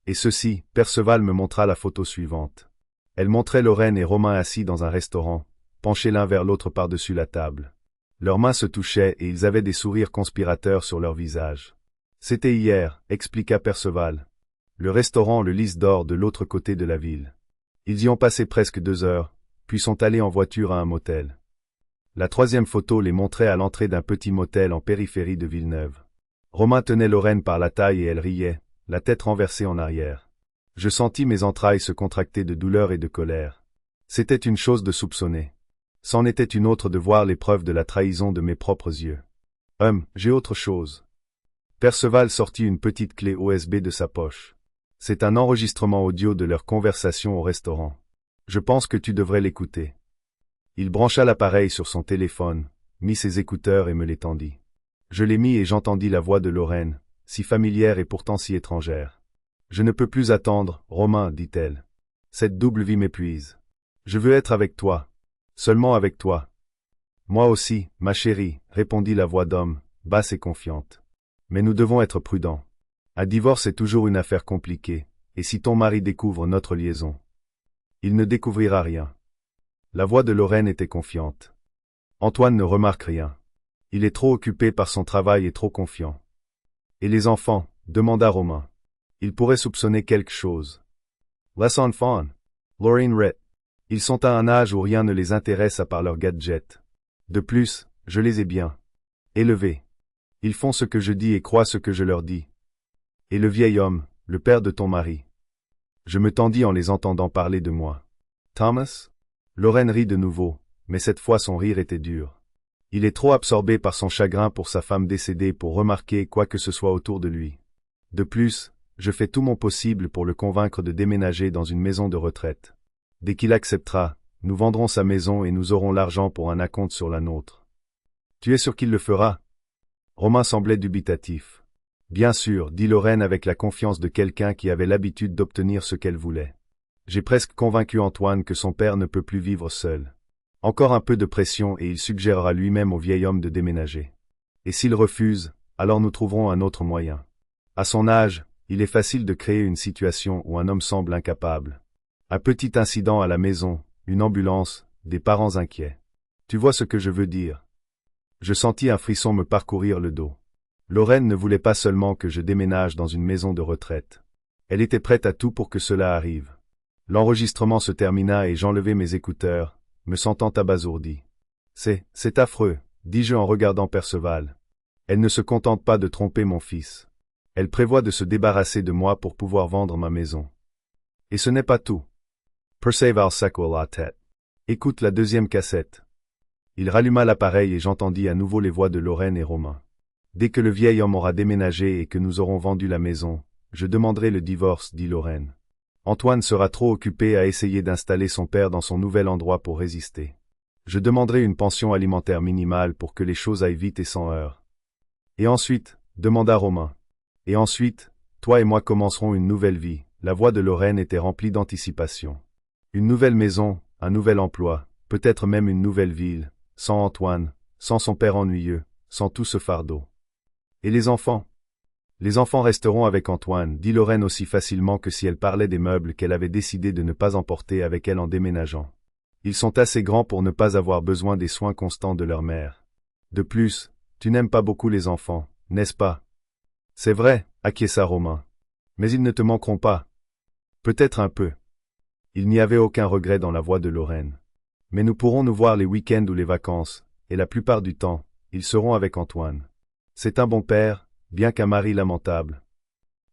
Et ceci, Perceval me montra la photo suivante. Elle montrait Lorraine et Romain assis dans un restaurant, penchés l'un vers l'autre par-dessus la table. Leurs mains se touchaient et ils avaient des sourires conspirateurs sur leurs visages. C'était hier, expliqua Perceval. Le restaurant Le Lys d'Or de l'autre côté de la ville. Ils y ont passé presque 2 heures, puis sont allés en voiture à un motel. La 3e photo les montrait à l'entrée d'un petit motel en périphérie de Villeneuve. Romain tenait Lorraine par la taille et elle riait, la tête renversée en arrière. Je sentis mes entrailles se contracter de douleur et de colère. C'était une chose de soupçonner. C'en était une autre de voir les preuves de la trahison de mes propres yeux. J'ai autre chose. Perceval sortit une petite clé USB de sa poche. C'est un enregistrement audio de leur conversation au restaurant. Je pense que tu devrais l'écouter. Il brancha l'appareil sur son téléphone, mit ses écouteurs et me les tendit. Je les mis et j'entendis la voix de Lorraine, si familière et pourtant si étrangère. Je ne peux plus attendre, Romain, dit-elle. Cette double vie m'épuise. Je veux être avec toi. Seulement avec toi. Moi aussi, ma chérie, répondit la voix d'homme, basse et confiante. Mais nous devons être prudents. Un divorce est toujours une affaire compliquée, et si ton mari découvre notre liaison, il ne découvrira rien. La voix de Lorraine était confiante. Antoine ne remarque rien. Il est trop occupé par son travail et trop confiant. Et les enfants, demanda Romain. Il pourrait soupçonner quelque chose. Les enfants, Lorraine rit. Ils sont à un âge où rien ne les intéresse à part leurs gadgets. De plus, je les ai bien élevés. Ils font ce que je dis et croient ce que je leur dis. Et le vieil homme, le père de ton mari. Je me tendis en les entendant parler de moi. Thomas? Lorraine rit de nouveau, mais cette fois son rire était dur. Il est trop absorbé par son chagrin pour sa femme décédée pour remarquer quoi que ce soit autour de lui. De plus, je fais tout mon possible pour le convaincre de déménager dans une maison de retraite. Dès qu'il acceptera, nous vendrons sa maison et nous aurons l'argent pour un acompte sur la nôtre. Tu es sûr qu'il le fera? Romain semblait dubitatif. Bien sûr, dit Lorraine avec la confiance de quelqu'un qui avait l'habitude d'obtenir ce qu'elle voulait. J'ai presque convaincu Antoine que son père ne peut plus vivre seul. Encore un peu de pression et il suggérera lui-même au vieil homme de déménager. Et s'il refuse, alors nous trouverons un autre moyen. À son âge, il est facile de créer une situation où un homme semble incapable. Un petit incident à la maison, une ambulance, des parents inquiets. Tu vois ce que je veux dire? Je sentis un frisson me parcourir le dos. Lorraine ne voulait pas seulement que je déménage dans une maison de retraite. Elle était prête à tout pour que cela arrive. L'enregistrement se termina et j'enlevai mes écouteurs, me sentant abasourdi. C'est affreux, dis-je en regardant Perceval. Elle ne se contente pas de tromper mon fils. Elle prévoit de se débarrasser de moi pour pouvoir vendre ma maison. Et ce n'est pas tout. Perceval secoua la tête. Écoute la deuxième cassette. Il ralluma l'appareil et j'entendis à nouveau les voix de Lorraine et Romain. Dès que le vieil homme aura déménagé et que nous aurons vendu la maison, je demanderai le divorce, dit Lorraine. Antoine sera trop occupé à essayer d'installer son père dans son nouvel endroit pour résister. Je demanderai une pension alimentaire minimale pour que les choses aillent vite et sans heurts. Et ensuite, demanda Romain. Et ensuite, toi et moi commencerons une nouvelle vie. La voix de Lorraine était remplie d'anticipation. Une nouvelle maison, un nouvel emploi, peut-être même une nouvelle ville, sans Antoine, sans son père ennuyeux, sans tout ce fardeau. Et les enfants? Les enfants resteront avec Antoine, dit Lorraine aussi facilement que si elle parlait des meubles qu'elle avait décidé de ne pas emporter avec elle en déménageant. Ils sont assez grands pour ne pas avoir besoin des soins constants de leur mère. De plus, tu n'aimes pas beaucoup les enfants, n'est-ce pas? C'est vrai, acquiesça Romain. Mais ils ne te manqueront pas. Peut-être un peu. Il n'y avait aucun regret dans la voix de Lorraine. Mais nous pourrons nous voir les week-ends ou les vacances, et la plupart du temps, ils seront avec Antoine. C'est un bon père, bien qu'un mari lamentable.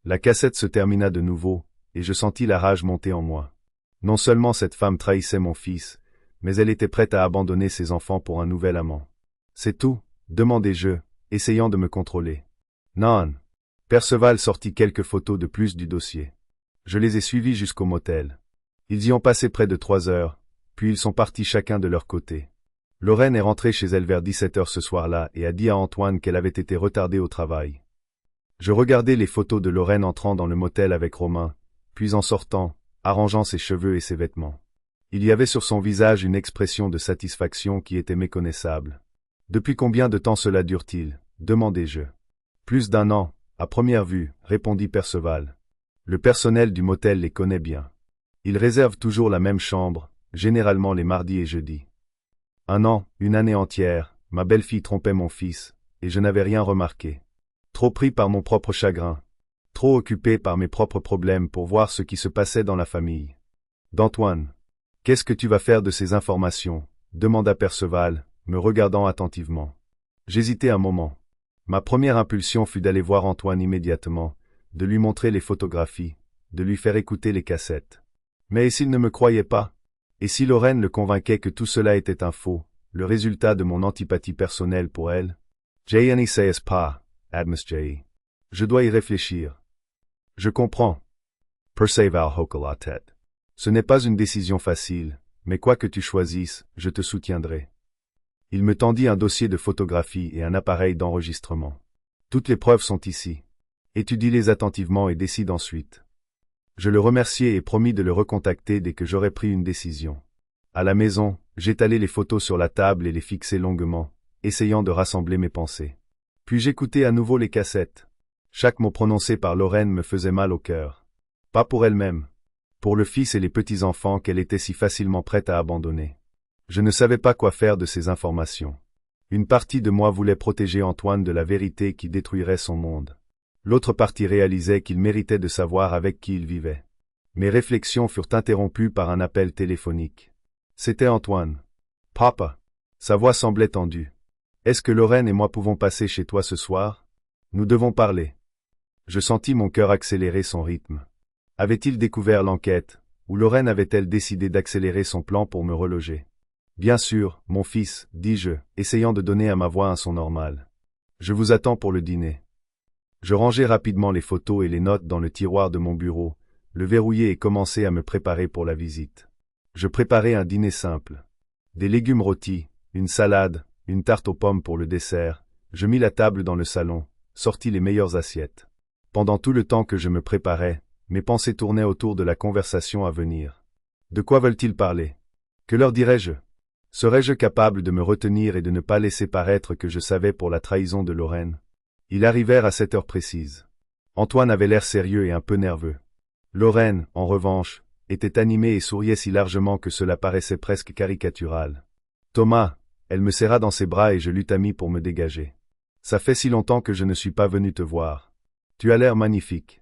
La cassette se termina de nouveau, et je sentis la rage monter en moi. Non seulement cette femme trahissait mon fils, mais elle était prête à abandonner ses enfants pour un nouvel amant. C'est tout, demandai-je, essayant de me contrôler. Non. Perceval sortit quelques photos de plus du dossier. Je les ai suivis jusqu'au motel. Ils y ont passé près de 3 heures, puis ils sont partis chacun de leur côté. Lorraine est rentrée chez elle vers 17 heures ce soir-là et a dit à Antoine qu'elle avait été retardée au travail. Je regardais les photos de Lorraine entrant dans le motel avec Romain, puis en sortant, arrangeant ses cheveux et ses vêtements. Il y avait sur son visage une expression de satisfaction qui était méconnaissable. Depuis combien de temps cela dure-t-il? Demandai-je. Plus d'1 an, à première vue, répondit Perceval. Le personnel du motel les connaît bien. Ils réservent toujours la même chambre, généralement les mardis et jeudis. 1 an, une année entière, ma belle-fille trompait mon fils, et je n'avais rien remarqué. Trop pris par mon propre chagrin. Trop occupé par mes propres problèmes pour voir ce qui se passait dans la famille. D'Antoine. Qu'est-ce que tu vas faire de ces informations? Demanda Perceval, me regardant attentivement. J'hésitai un moment. Ma première impulsion fut d'aller voir Antoine immédiatement, de lui montrer les photographies, de lui faire écouter les cassettes. Mais et s'il ne me croyait pas? Et si Lorraine le convainquait que tout cela était un faux, le résultat de mon antipathie personnelle pour elle? Je n'y sais pas, Admus J. Je dois y réfléchir. Je comprends. Perceval hocha la tête. Ce n'est pas une décision facile, mais quoi que tu choisisses, je te soutiendrai. Il me tendit un dossier de photographie et un appareil d'enregistrement. Toutes les preuves sont ici. Étudie-les attentivement et décide ensuite. Je le remerciai et promis de le recontacter dès que j'aurais pris une décision. À la maison, j'étalai les photos sur la table et les fixai longuement, essayant de rassembler mes pensées. Puis j'écoutai à nouveau les cassettes. Chaque mot prononcé par Lorraine me faisait mal au cœur. Pas pour elle-même. Pour le fils et les petits-enfants qu'elle était si facilement prête à abandonner. Je ne savais pas quoi faire de ces informations. Une partie de moi voulait protéger Antoine de la vérité qui détruirait son monde. L'autre partie réalisait qu'il méritait de savoir avec qui il vivait. Mes réflexions furent interrompues par un appel téléphonique. C'était Antoine. « Papa !» Sa voix semblait tendue. « Est-ce que Lorraine et moi pouvons passer chez toi ce soir? Nous devons parler. » Je sentis mon cœur accélérer son rythme. Avait-il découvert l'enquête, ou Lorraine avait-elle décidé d'accélérer son plan pour me reloger? Bien sûr, mon fils, dis-je, essayant de donner à ma voix un son normal. Je vous attends pour le dîner. Je rangeai rapidement les photos et les notes dans le tiroir de mon bureau, le verrouillai et commençai à me préparer pour la visite. Je préparai un dîner simple. Des légumes rôtis, une salade, une tarte aux pommes pour le dessert. Je mis la table dans le salon, sortis les meilleures assiettes. Pendant tout le temps que je me préparais, mes pensées tournaient autour de la conversation à venir. De quoi veulent-ils parler? Que leur dirais-je? Serais-je capable de me retenir et de ne pas laisser paraître que je savais pour la trahison de Lorraine? Ils arrivèrent à cette heure précise. Antoine avait l'air sérieux et un peu nerveux. Lorraine, en revanche, était animée et souriait si largement que cela paraissait presque caricatural. Thomas, elle me serra dans ses bras et je l'eus mis pour me dégager. Ça fait si longtemps que je ne suis pas venu te voir. Tu as l'air magnifique.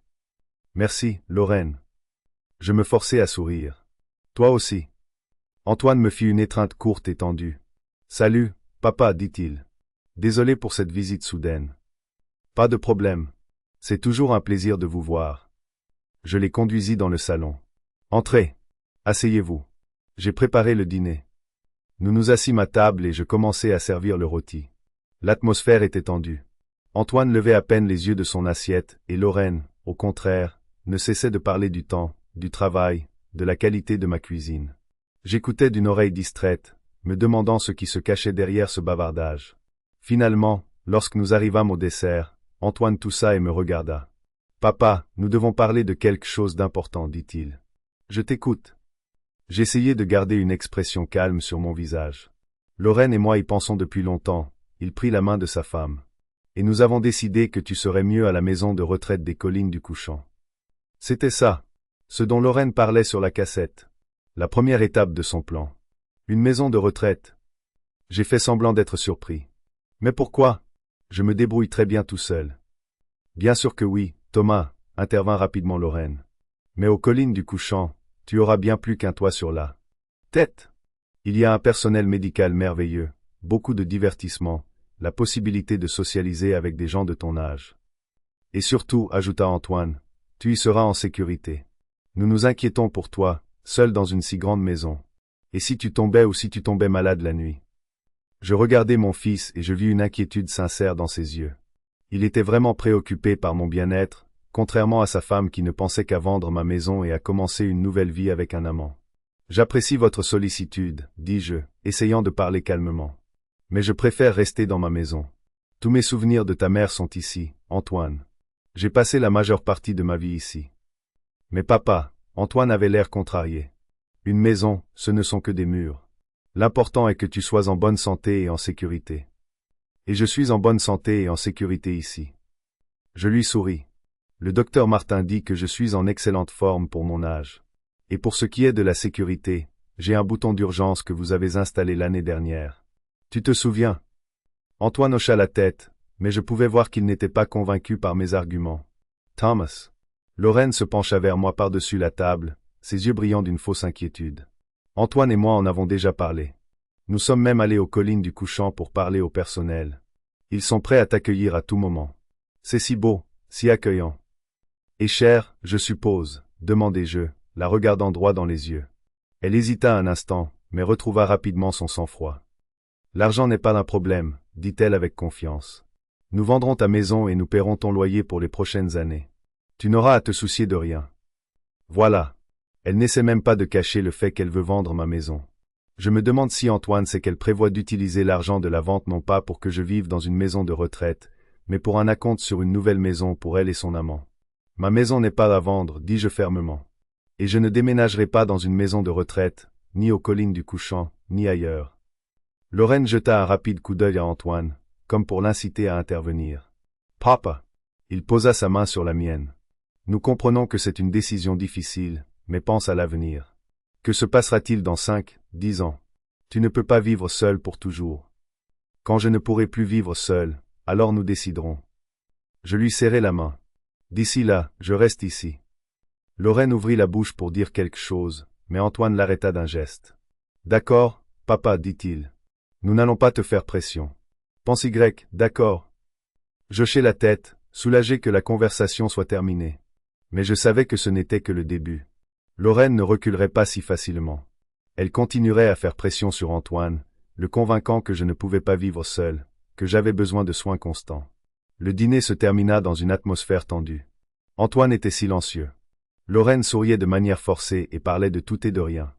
Merci, Lorraine. Je me forçai à sourire. Toi aussi. Antoine me fit une étreinte courte et tendue. Salut, papa, dit-il. Désolé pour cette visite soudaine. Pas de problème. C'est toujours un plaisir de vous voir. Je les conduisis dans le salon. Entrez. Asseyez-vous. J'ai préparé le dîner. Nous nous assîmes à table et je commençai à servir le rôti. L'atmosphère était tendue. Antoine levait à peine les yeux de son assiette et Lorraine, au contraire, ne cessait de parler du temps, du travail, de la qualité de ma cuisine. J'écoutais d'une oreille distraite, me demandant ce qui se cachait derrière ce bavardage. Finalement, lorsque nous arrivâmes au dessert, Antoine toussa et me regarda. « Papa, nous devons parler de quelque chose d'important, dit-il. Je t'écoute. » J'essayai de garder une expression calme sur mon visage. Lorraine et moi y pensons depuis longtemps, il prit la main de sa femme. Et nous avons décidé que tu serais mieux à la maison de retraite des collines du Couchant. C'était ça, ce dont Lorraine parlait sur la cassette. La première étape de son plan. Une maison de retraite. J'ai fait semblant d'être surpris. Mais pourquoi? Je me débrouille très bien tout seul. Bien sûr que oui, Thomas, intervint rapidement Lorraine. Mais aux collines du Couchant, tu auras bien plus qu'un toit sur la tête. Il y a un personnel médical merveilleux, beaucoup de divertissement, la possibilité de socialiser avec des gens de ton âge. Et surtout, ajouta Antoine, tu y seras en sécurité. Nous nous inquiétons pour toi, seul dans une si grande maison. Et si tu tombais ou si tu tombais malade la nuit? Je regardai mon fils et je vis une inquiétude sincère dans ses yeux. Il était vraiment préoccupé par mon bien-être, contrairement à sa femme qui ne pensait qu'à vendre ma maison et à commencer une nouvelle vie avec un amant. J'apprécie votre sollicitude, dis-je, essayant de parler calmement. Mais je préfère rester dans ma maison. Tous mes souvenirs de ta mère sont ici, Antoine. J'ai passé la majeure partie de ma vie ici. Mais papa, Antoine avait l'air contrarié. Une maison, ce ne sont que des murs. L'important est que tu sois en bonne santé et en sécurité. Et je suis en bonne santé et en sécurité ici. Je lui souris. Le docteur Martin dit que je suis en excellente forme pour mon âge. Et pour ce qui est de la sécurité, j'ai un bouton d'urgence que vous avez installé l'année dernière. Tu te souviens? Antoine hocha la tête, mais je pouvais voir qu'il n'était pas convaincu par mes arguments. Thomas. Lorraine se pencha vers moi par-dessus la table, ses yeux brillants d'une fausse inquiétude. Antoine et moi en avons déjà parlé. Nous sommes même allés aux collines du Couchant pour parler au personnel. Ils sont prêts à t'accueillir à tout moment. C'est si beau, si accueillant. Et cher, je suppose, demandai-je, la regardant droit dans les yeux. Elle hésita un instant, mais retrouva rapidement son sang-froid. L'argent n'est pas un problème, dit-elle avec confiance. Nous vendrons ta maison et nous paierons ton loyer pour les prochaines années. Tu n'auras à te soucier de rien. Voilà. Elle n'essaie même pas de cacher le fait qu'elle veut vendre ma maison. Je me demande si Antoine sait qu'elle prévoit d'utiliser l'argent de la vente non pas pour que je vive dans une maison de retraite, mais pour un acompte sur une nouvelle maison pour elle et son amant. Ma maison n'est pas à vendre, dis-je fermement. Et je ne déménagerai pas dans une maison de retraite, ni aux collines du Couchant, ni ailleurs. Lorraine jeta un rapide coup d'œil à Antoine, comme pour l'inciter à intervenir. Papa. Il posa sa main sur la mienne. Nous comprenons que c'est une décision difficile, mais pense à l'avenir. Que se passera-t-il dans 5, 10 ans? Tu ne peux pas vivre seul pour toujours. Quand je ne pourrai plus vivre seul, alors nous déciderons. Je lui serrai la main. D'ici là, je reste ici. Lorraine ouvrit la bouche pour dire quelque chose, mais Antoine l'arrêta d'un geste. D'accord, papa, dit-il. Nous n'allons pas te faire pression. Pense Y, d'accord. J'hochai la tête, soulagé que la conversation soit terminée. Mais je savais que ce n'était que le début. Lorraine ne reculerait pas si facilement. Elle continuerait à faire pression sur Antoine, le convainquant que je ne pouvais pas vivre seul, que j'avais besoin de soins constants. Le dîner se termina dans une atmosphère tendue. Antoine était silencieux. Lorraine souriait de manière forcée et parlait de tout et de rien.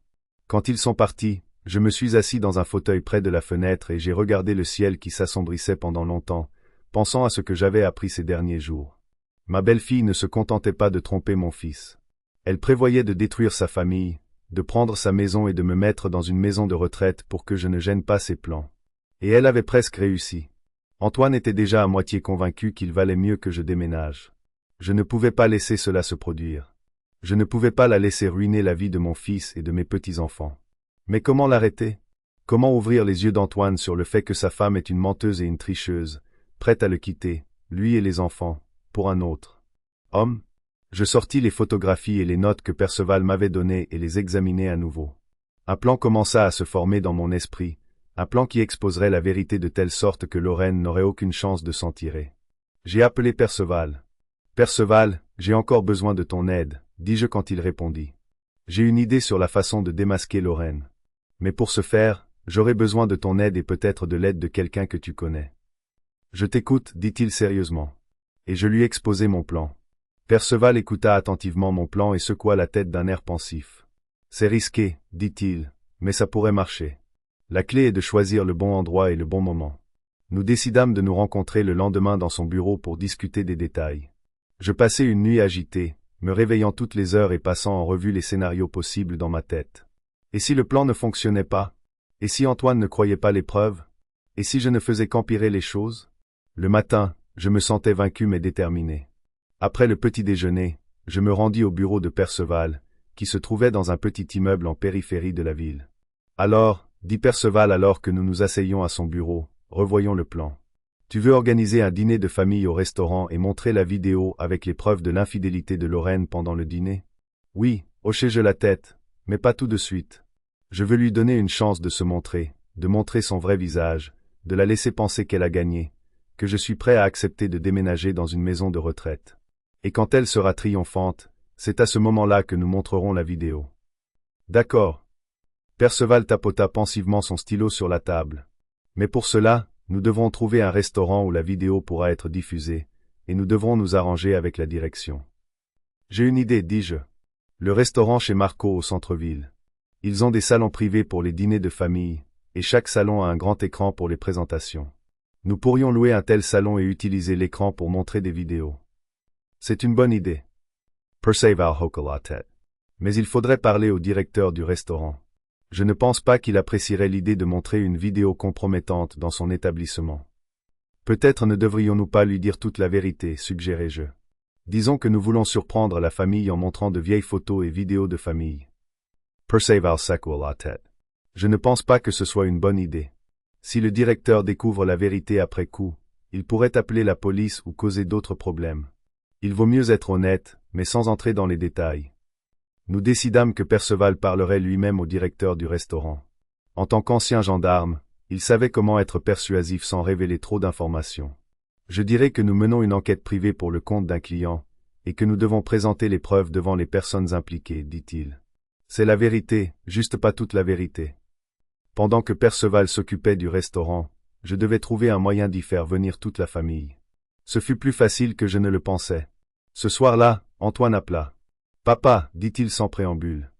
Quand ils sont partis, je me suis assis dans un fauteuil près de la fenêtre et j'ai regardé le ciel qui s'assombrissait pendant longtemps, pensant à ce que j'avais appris ces derniers jours. Ma belle-fille ne se contentait pas de tromper mon fils. Elle prévoyait de détruire sa famille, de prendre sa maison et de me mettre dans une maison de retraite pour que je ne gêne pas ses plans. Et elle avait presque réussi. Antoine était déjà à moitié convaincu qu'il valait mieux que je déménage. Je ne pouvais pas laisser cela se produire. Je ne pouvais pas la laisser ruiner la vie de mon fils et de mes petits-enfants. Mais comment l'arrêter? Comment ouvrir les yeux d'Antoine sur le fait que sa femme est une menteuse et une tricheuse, prête à le quitter, lui et les enfants, pour un autre homme? Je sortis les photographies et les notes que Perceval m'avait données et les examinai à nouveau. Un plan commença à se former dans mon esprit, un plan qui exposerait la vérité de telle sorte que Lorraine n'aurait aucune chance de s'en tirer. J'ai appelé Perceval. Perceval, j'ai encore besoin de ton aide, dis-je quand il répondit. J'ai une idée sur la façon de démasquer Lorraine. Mais pour ce faire, j'aurai besoin de ton aide et peut-être de l'aide de quelqu'un que tu connais. Je t'écoute, dit-il sérieusement. Et je lui exposai mon plan. Perceval écouta attentivement mon plan et secoua la tête d'un air pensif. C'est risqué, dit-il, mais ça pourrait marcher. La clé est de choisir le bon endroit et le bon moment. Nous décidâmes de nous rencontrer le lendemain dans son bureau pour discuter des détails. Je passai une nuit agitée, me réveillant toutes les heures et passant en revue les scénarios possibles dans ma tête. Et si le plan ne fonctionnait pas? Et si Antoine ne croyait pas les preuves? Et si je ne faisais qu'empirer les choses? Le matin, je me sentais vaincu mais déterminé. Après le petit déjeuner, je me rendis au bureau de Perceval, qui se trouvait dans un petit immeuble en périphérie de la ville. Alors, dit Perceval alors que nous nous asseyions à son bureau, revoyons le plan. Tu veux organiser un dîner de famille au restaurant et montrer la vidéo avec les preuves de l'infidélité de Lorraine pendant le dîner? Oui, hochai-je la tête, mais pas tout de suite. Je veux lui donner une chance de se montrer, de montrer son vrai visage, de la laisser penser qu'elle a gagné, que je suis prêt à accepter de déménager dans une maison de retraite. Et quand elle sera triomphante, c'est à ce moment-là que nous montrerons la vidéo. D'accord. Perceval tapota pensivement son stylo sur la table. Mais pour cela, nous devrons trouver un restaurant où la vidéo pourra être diffusée, et nous devrons nous arranger avec la direction. J'ai une idée, dis-je. Le restaurant chez Marco au centre-ville. Ils ont des salons privés pour les dîners de famille, et chaque salon a un grand écran pour les présentations. Nous pourrions louer un tel salon et utiliser l'écran pour montrer des vidéos. C'est une bonne idée. Perceval hocha la tête. Mais il faudrait parler au directeur du restaurant. Je ne pense pas qu'il apprécierait l'idée de montrer une vidéo compromettante dans son établissement. Peut-être ne devrions-nous pas lui dire toute la vérité, suggérai-je. Disons que nous voulons surprendre la famille en montrant de vieilles photos et vidéos de famille. Perceval secoua la tête. Je ne pense pas que ce soit une bonne idée. Si le directeur découvre la vérité après coup, il pourrait appeler la police ou causer d'autres problèmes. Il vaut mieux être honnête, mais sans entrer dans les détails. Nous décidâmes que Perceval parlerait lui-même au directeur du restaurant. En tant qu'ancien gendarme, il savait comment être persuasif sans révéler trop d'informations. Je dirais que nous menons une enquête privée pour le compte d'un client, et que nous devons présenter les preuves devant les personnes impliquées, dit-il. C'est la vérité, juste pas toute la vérité. Pendant que Perceval s'occupait du restaurant, je devais trouver un moyen d'y faire venir toute la famille. Ce fut plus facile que je ne le pensais. Ce soir-là, Antoine appela. « Papa, dit-il sans préambule,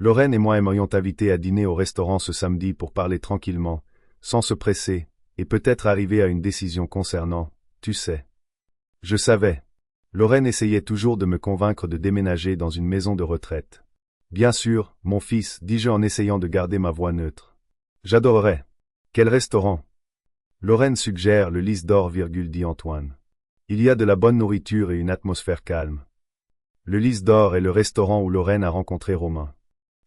Lorraine et moi aimerions t'inviter à dîner au restaurant ce samedi pour parler tranquillement, sans se presser, et peut-être arriver à une décision concernant, tu sais. Je savais. Lorraine essayait toujours de me convaincre de déménager dans une maison de retraite. Bien sûr, mon fils, dis-je en essayant de garder ma voix neutre. J'adorerais. Quel restaurant? Lorraine suggère le Lys d'Or, dit Antoine. Il y a de la bonne nourriture et une atmosphère calme. Le Lys d'Or est le restaurant où Lorraine a rencontré Romain.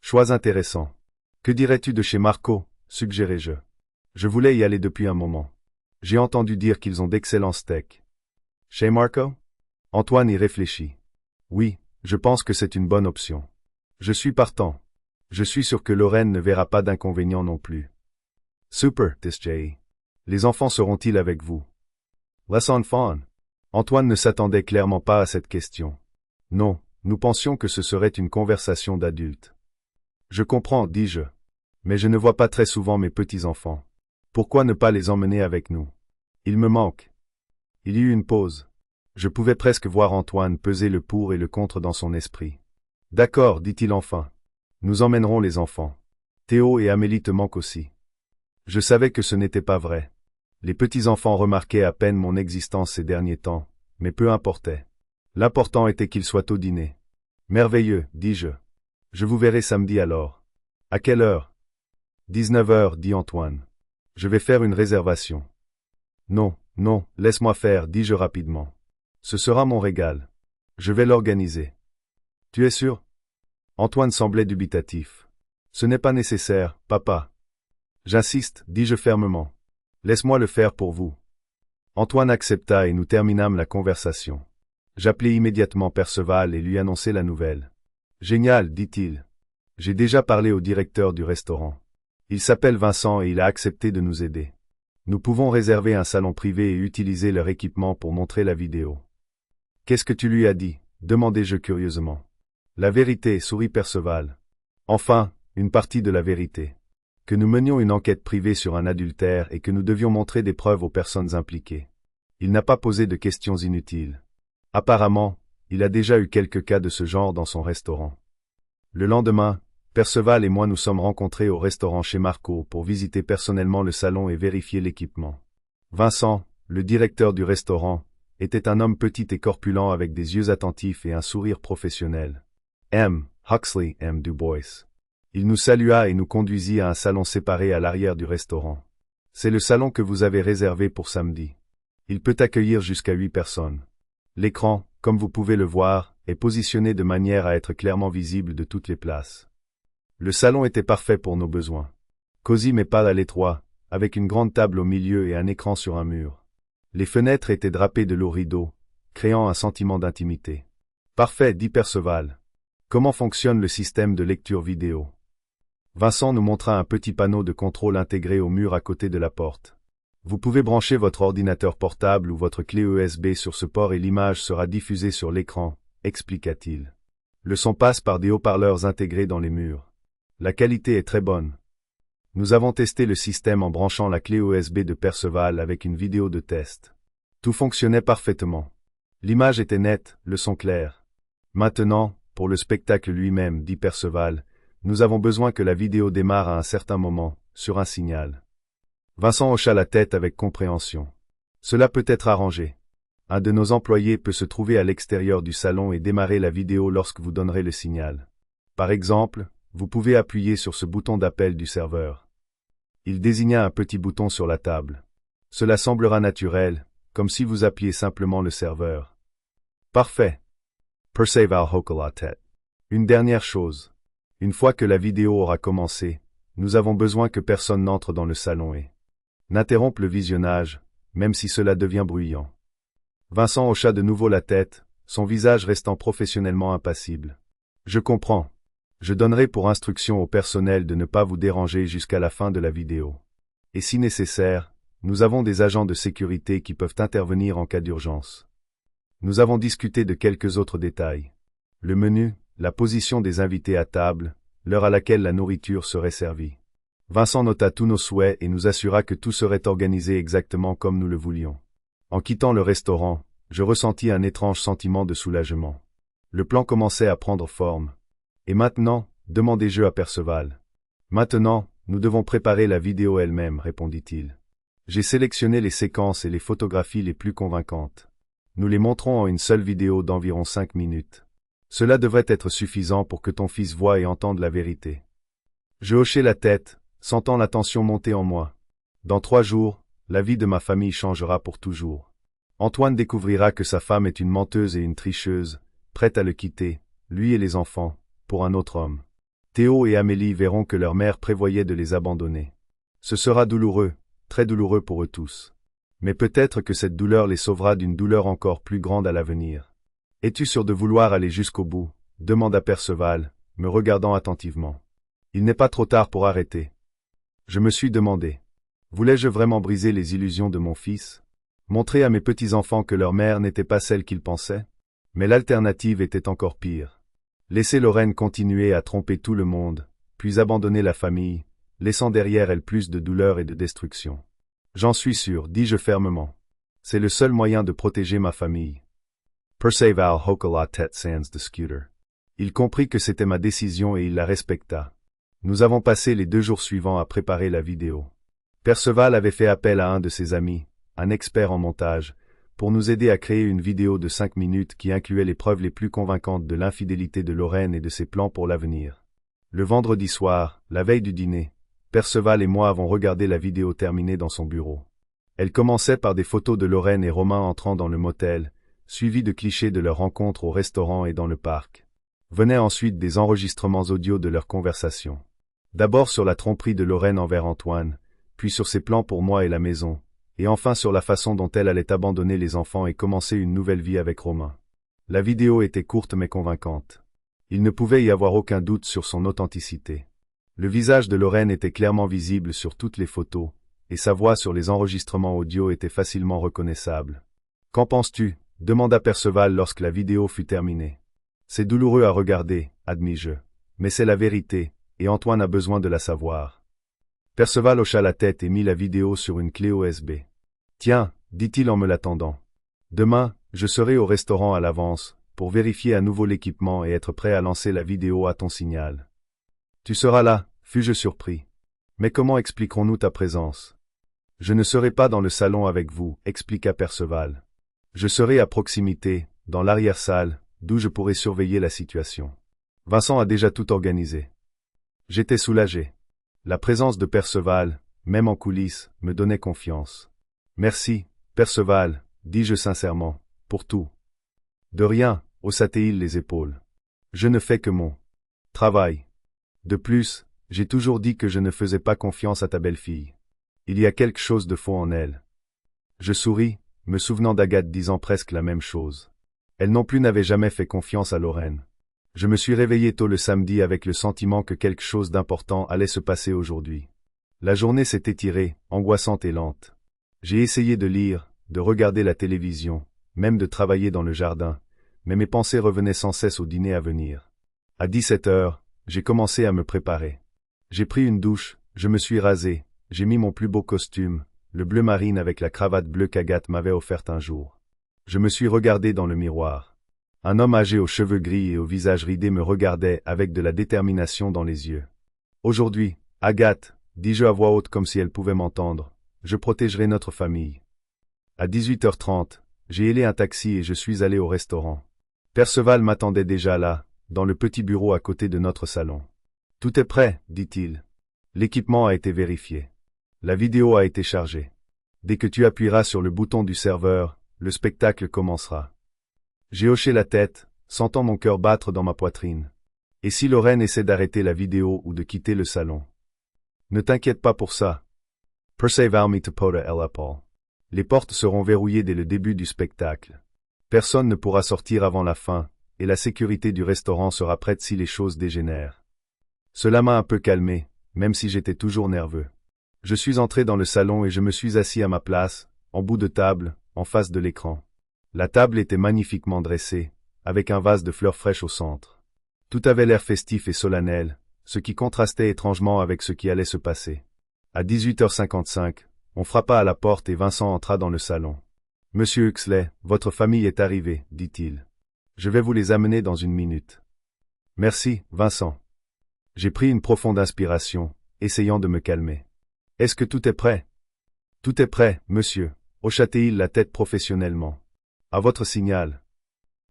Choix intéressant. Que dirais-tu de chez Marco, suggérai-je. Je voulais y aller depuis un moment. J'ai entendu dire qu'ils ont d'excellents steaks. Chez Marco? Antoine y réfléchit. Oui, je pense que c'est une bonne option. Je suis partant. Je suis sûr que Lorraine ne verra pas d'inconvénient non plus. Super, TJ. Les enfants seront-ils avec vous? Les enfants? Antoine ne s'attendait clairement pas à cette question. Non, nous pensions que ce serait une conversation d'adultes. Je comprends, dis-je. Mais je ne vois pas très souvent mes petits-enfants. Pourquoi ne pas les emmener avec nous? Ils me manquent. Il y eut une pause. Je pouvais presque voir Antoine peser le pour et le contre dans son esprit. D'accord, dit-il enfin. Nous emmènerons les enfants. Théo et Amélie te manquent aussi. Je savais que ce n'était pas vrai. Les petits-enfants remarquaient à peine mon existence ces derniers temps, mais peu importait. L'important était qu'ils soient au dîner. Merveilleux, dis-je. Je vous verrai samedi alors. À quelle heure? 19h, dit Antoine. Je vais faire une réservation. Non, non, laisse-moi faire, dis-je rapidement. Ce sera mon régal. Je vais l'organiser. Tu es sûr? Antoine semblait dubitatif. Ce n'est pas nécessaire, papa. J'insiste, dis-je fermement. Laisse-moi le faire pour vous. Antoine accepta et nous terminâmes la conversation. J'appelai immédiatement Perceval et lui annonçai la nouvelle. Génial, dit-il. J'ai déjà parlé au directeur du restaurant. Il s'appelle Vincent et il a accepté de nous aider. Nous pouvons réserver un salon privé et utiliser leur équipement pour montrer la vidéo. Qu'est-ce que tu lui as dit? Demandai-je curieusement. La vérité, sourit Perceval. Enfin, une partie de la vérité. Que nous menions une enquête privée sur un adultère et que nous devions montrer des preuves aux personnes impliquées. Il n'a pas posé de questions inutiles. Apparemment, il a déjà eu quelques cas de ce genre dans son restaurant. Le lendemain, Perceval et moi nous sommes rencontrés au restaurant chez Marco pour visiter personnellement le salon et vérifier l'équipement. Vincent, le directeur du restaurant, était un homme petit et corpulent avec des yeux attentifs et un sourire professionnel. M. Huxley M. Dubois. Il nous salua et nous conduisit à un salon séparé à l'arrière du restaurant. C'est le salon que vous avez réservé pour samedi. Il peut accueillir jusqu'à 8 personnes. L'écran, comme vous pouvez le voir, est positionné de manière à être clairement visible de toutes les places. Le salon était parfait pour nos besoins. Cosy mais pas à l'étroit, avec une grande table au milieu et un écran sur un mur. Les fenêtres étaient drapées de lourds rideaux, créant un sentiment d'intimité. Parfait, dit Perceval. Comment fonctionne le système de lecture vidéo? Vincent nous montra un petit panneau de contrôle intégré au mur à côté de la porte. Vous pouvez brancher votre ordinateur portable ou votre clé USB sur ce port et l'image sera diffusée sur l'écran, expliqua-t-il. Le son passe par des haut-parleurs intégrés dans les murs. La qualité est très bonne. Nous avons testé le système en branchant la clé USB de Perceval avec une vidéo de test. Tout fonctionnait parfaitement. L'image était nette, le son clair. Maintenant, pour le spectacle lui-même, dit Perceval, nous avons besoin que la vidéo démarre à un certain moment, sur un signal. Vincent hocha la tête avec compréhension. Cela peut être arrangé. Un de nos employés peut se trouver à l'extérieur du salon et démarrer la vidéo lorsque vous donnerez le signal. Par exemple, vous pouvez appuyer sur ce bouton d'appel du serveur. Il désigna un petit bouton sur la table. Cela semblera naturel, comme si vous appuyez simplement le serveur. Parfait. Perceval hocha la tête. Une dernière chose. Une fois que la vidéo aura commencé, nous avons besoin que personne n'entre dans le salon et n'interrompe le visionnage, même si cela devient bruyant. Vincent hocha de nouveau la tête, son visage restant professionnellement impassible. Je comprends. Je donnerai pour instruction au personnel de ne pas vous déranger jusqu'à la fin de la vidéo. Et si nécessaire, nous avons des agents de sécurité qui peuvent intervenir en cas d'urgence. Nous avons discuté de quelques autres détails. Le menu, la position des invités à table, l'heure à laquelle la nourriture serait servie. Vincent nota tous nos souhaits et nous assura que tout serait organisé exactement comme nous le voulions. En quittant le restaurant, je ressentis un étrange sentiment de soulagement. Le plan commençait à prendre forme. Et maintenant, demandai-je à Perceval. Maintenant, nous devons préparer la vidéo elle-même, répondit-il. J'ai sélectionné les séquences et les photographies les plus convaincantes. Nous les montrons en une seule vidéo d'environ 5 minutes. Cela devrait être suffisant pour que ton fils voie et entende la vérité. Je hochai la tête, sentant la tension monter en moi. Dans 3 jours, la vie de ma famille changera pour toujours. Antoine découvrira que sa femme est une menteuse et une tricheuse, prête à le quitter, lui et les enfants, pour un autre homme. Théo et Amélie verront que leur mère prévoyait de les abandonner. Ce sera douloureux, très douloureux pour eux tous. Mais peut-être que cette douleur les sauvera d'une douleur encore plus grande à l'avenir. « Es-tu sûr de vouloir aller jusqu'au bout » demanda Perceval, me regardant attentivement. Il n'est pas trop tard pour arrêter. Je me suis demandé. Voulais-je vraiment briser les illusions de mon fils? Montrer à mes petits-enfants que leur mère n'était pas celle qu'ils pensaient? Mais l'alternative était encore pire. Laisser Lorraine continuer à tromper tout le monde, puis abandonner la famille, laissant derrière elle plus de douleur et de destruction. J'en suis sûr, dis-je fermement. C'est le seul moyen de protéger ma famille. Perceval hocha la tête sans discuter. Il comprit que c'était ma décision et il la respecta. Nous avons passé les 2 jours suivants à préparer la vidéo. Perceval avait fait appel à un de ses amis, un expert en montage, pour nous aider à créer une vidéo de 5 minutes qui incluait les preuves les plus convaincantes de l'infidélité de Lorraine et de ses plans pour l'avenir. Le vendredi soir, la veille du dîner, Perceval et moi avons regardé la vidéo terminée dans son bureau. Elle commençait par des photos de Lorraine et Romain entrant dans le motel, suivies de clichés de leur rencontre au restaurant et dans le parc. Venaient ensuite des enregistrements audio de leur conversation. D'abord sur la tromperie de Lorraine envers Antoine, puis sur ses plans pour moi et la maison, et enfin sur la façon dont elle allait abandonner les enfants et commencer une nouvelle vie avec Romain. La vidéo était courte mais convaincante. Il ne pouvait y avoir aucun doute sur son authenticité. Le visage de Lorraine était clairement visible sur toutes les photos, et sa voix sur les enregistrements audio était facilement reconnaissable. « Qu'en penses-tu » demanda Perceval lorsque la vidéo fut terminée. « C'est douloureux à regarder, admis-je, mais c'est la vérité, et Antoine a besoin de la savoir. » Perceval hocha la tête et mit la vidéo sur une clé USB. « Tiens, dit-il en me l'attendant. Demain, je serai au restaurant à l'avance, pour vérifier à nouveau l'équipement et être prêt à lancer la vidéo à ton signal. »« Tu seras là, fus-je surpris. Mais comment expliquerons-nous ta présence? »« Je ne serai pas dans le salon avec vous, expliqua Perceval. Je serai à proximité, dans l'arrière-salle, d'où je pourrai surveiller la situation. Vincent a déjà tout organisé. » J'étais soulagé. La présence de Perceval, même en coulisses, me donnait confiance. « Merci, Perceval, dis-je sincèrement, pour tout. »« De rien, haussa-t-il les épaules. Je ne fais que mon travail. De plus, j'ai toujours dit que je ne faisais pas confiance à ta belle-fille. Il y a quelque chose de faux en elle. » Je souris, me souvenant d'Agathe disant presque la même chose. Elle non plus n'avait jamais fait confiance à Lorraine. Je me suis réveillé tôt le samedi avec le sentiment que quelque chose d'important allait se passer aujourd'hui. La journée s'est étirée, angoissante et lente. J'ai essayé de lire, de regarder la télévision, même de travailler dans le jardin, mais mes pensées revenaient sans cesse au dîner à venir. À 17 heures, j'ai commencé à me préparer. J'ai pris une douche, je me suis rasé, j'ai mis mon plus beau costume, le bleu marine avec la cravate bleue qu'Agathe m'avait offerte un jour. Je me suis regardé dans le miroir. Un homme âgé aux cheveux gris et au visage ridé me regardait avec de la détermination dans les yeux. Aujourd'hui, Agathe, dis-je à voix haute comme si elle pouvait m'entendre, je protégerai notre famille. À 18h30, j'ai hélé un taxi et je suis allé au restaurant. Perceval m'attendait déjà là, dans le petit bureau à côté de notre salon. Tout est prêt, dit-il. L'équipement a été vérifié. La vidéo a été chargée. Dès que tu appuieras sur le bouton du serveur, le spectacle commencera. J'ai hoché la tête, sentant mon cœur battre dans ma poitrine. Et si Lorraine essaie d'arrêter la vidéo ou de quitter le salon? Ne t'inquiète pas pour ça. Perceval me te pota el Paul. Les portes seront verrouillées dès le début du spectacle. Personne ne pourra sortir avant la fin, et la sécurité du restaurant sera prête si les choses dégénèrent. Cela m'a un peu calmé, même si j'étais toujours nerveux. Je suis entré dans le salon et je me suis assis à ma place, en bout de table, en face de l'écran. La table était magnifiquement dressée, avec un vase de fleurs fraîches au centre. Tout avait l'air festif et solennel, ce qui contrastait étrangement avec ce qui allait se passer. À 18h55, on frappa à la porte et Vincent entra dans le salon. « Monsieur Huxley, votre famille est arrivée, dit-il. Je vais vous les amener dans une minute. »« Merci, Vincent. » J'ai pris une profonde inspiration, essayant de me calmer. Est-ce que tout est prêt? Tout est prêt, monsieur, hocha-t-il la tête professionnellement. À votre signal.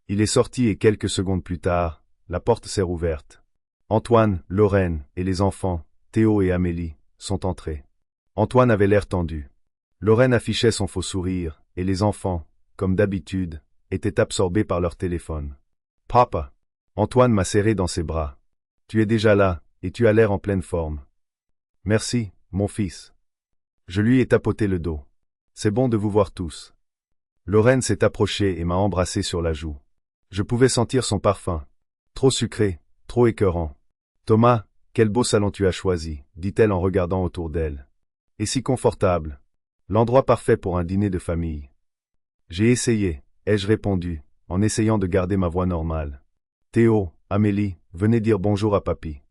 Il est sorti et quelques secondes plus tard, la porte s'est rouverte. Antoine, Lorraine et les enfants, Théo et Amélie, sont entrés. Antoine avait l'air tendu. Lorraine affichait son faux sourire, et les enfants, comme d'habitude, étaient absorbés par leur téléphone. « Papa !» Antoine m'a serré dans ses bras. « Tu es déjà là, et tu as l'air en pleine forme. »« Merci, mon fils. » Je lui ai tapoté le dos. « C'est bon de vous voir tous. » Lorraine s'est approchée et m'a embrassé sur la joue. Je pouvais sentir son parfum. Trop sucré, trop écœurant. « Thomas, quel beau salon tu as choisi, » dit-elle en regardant autour d'elle. « Et si confortable. L'endroit parfait pour un dîner de famille. » J'ai essayé, ai-je répondu, en essayant de garder ma voix normale. Théo, Amélie, venez dire bonjour à papy.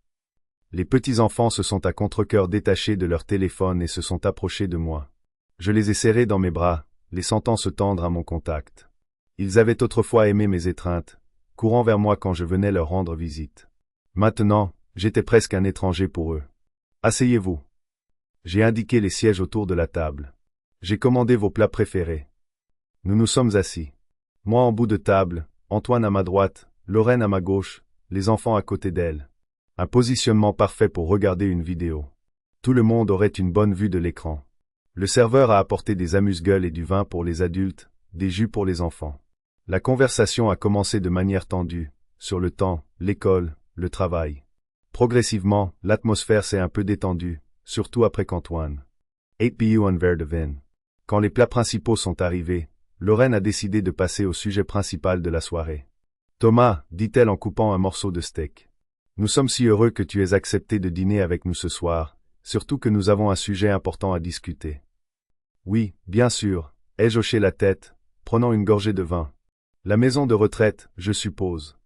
Les petits-enfants se sont à contre-cœur détachés de leur téléphone et se sont approchés de moi. Je les ai serrés dans mes bras, les sentant se tendre à mon contact. Ils avaient autrefois aimé mes étreintes, courant vers moi quand je venais leur rendre visite. Maintenant, j'étais presque un étranger pour eux. Asseyez-vous. J'ai indiqué les sièges autour de la table. J'ai commandé vos plats préférés. Nous nous sommes assis. Moi en bout de table, Antoine à ma droite, Lorraine à ma gauche, les enfants à côté d'elle. Un positionnement parfait pour regarder une vidéo. Tout le monde aurait une bonne vue de l'écran. Le serveur a apporté des amuse-gueules et du vin pour les adultes, des jus pour les enfants. La conversation a commencé de manière tendue, sur le temps, l'école, le travail. Progressivement, l'atmosphère s'est un peu détendue, surtout après qu'Antoine ait bu un verre de vin. Quand les plats principaux sont arrivés, Lorraine a décidé de passer au sujet principal de la soirée. « Thomas, » dit-elle en coupant un morceau de steak. « Nous sommes si heureux que tu aies accepté de dîner avec nous ce soir, surtout que nous avons un sujet important à discuter. »« Oui, bien sûr, » ai-je hoché la tête, prenant une gorgée de vin. « La maison de retraite, je suppose. »«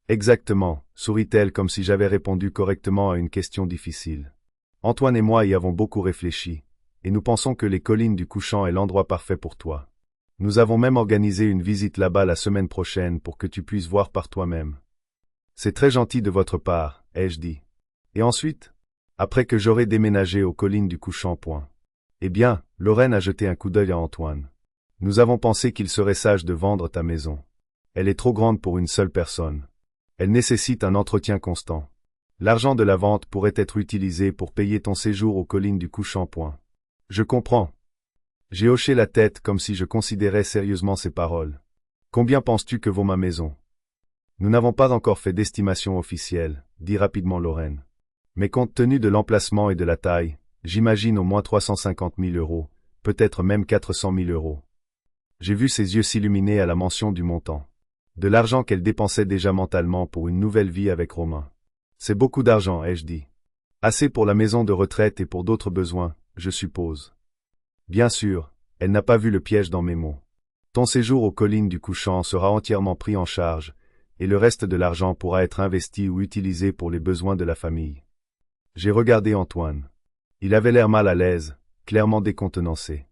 Exactement, » sourit-elle comme si j'avais répondu correctement à une question difficile. « Antoine et moi y avons beaucoup réfléchi, et nous pensons que les collines du Couchant est l'endroit parfait pour toi. Nous avons même organisé une visite là-bas la semaine prochaine pour que tu puisses voir par toi-même. »« C'est très gentil de votre part, » ai-je dit. « Et ensuite ? » ?»« Après que j'aurai déménagé aux collines du Couchant. » Eh bien, Lorraine a jeté un coup d'œil à Antoine. « Nous avons pensé qu'il serait sage de vendre ta maison. Elle est trop grande pour une seule personne. Elle nécessite un entretien constant. L'argent de la vente pourrait être utilisé pour payer ton séjour aux collines du Couchant. » Je comprends. J'ai hoché la tête comme si je considérais sérieusement ces paroles. Combien penses-tu que vaut ma maison? Nous n'avons pas encore fait d'estimation officielle, dit rapidement Lorraine. Mais compte tenu de l'emplacement et de la taille, j'imagine au moins 350 000 €, peut-être même 400 000 €. J'ai vu ses yeux s'illuminer à la mention du montant. De l'argent qu'elle dépensait déjà mentalement pour une nouvelle vie avec Romain. C'est beaucoup d'argent, ai-je dit. Assez pour la maison de retraite et pour d'autres besoins, je suppose. Bien sûr, elle n'a pas vu le piège dans mes mots. Ton séjour aux collines du Couchant sera entièrement pris en charge, et le reste de l'argent pourra être investi ou utilisé pour les besoins de la famille. J'ai regardé Antoine. Il avait l'air mal à l'aise, clairement décontenancé.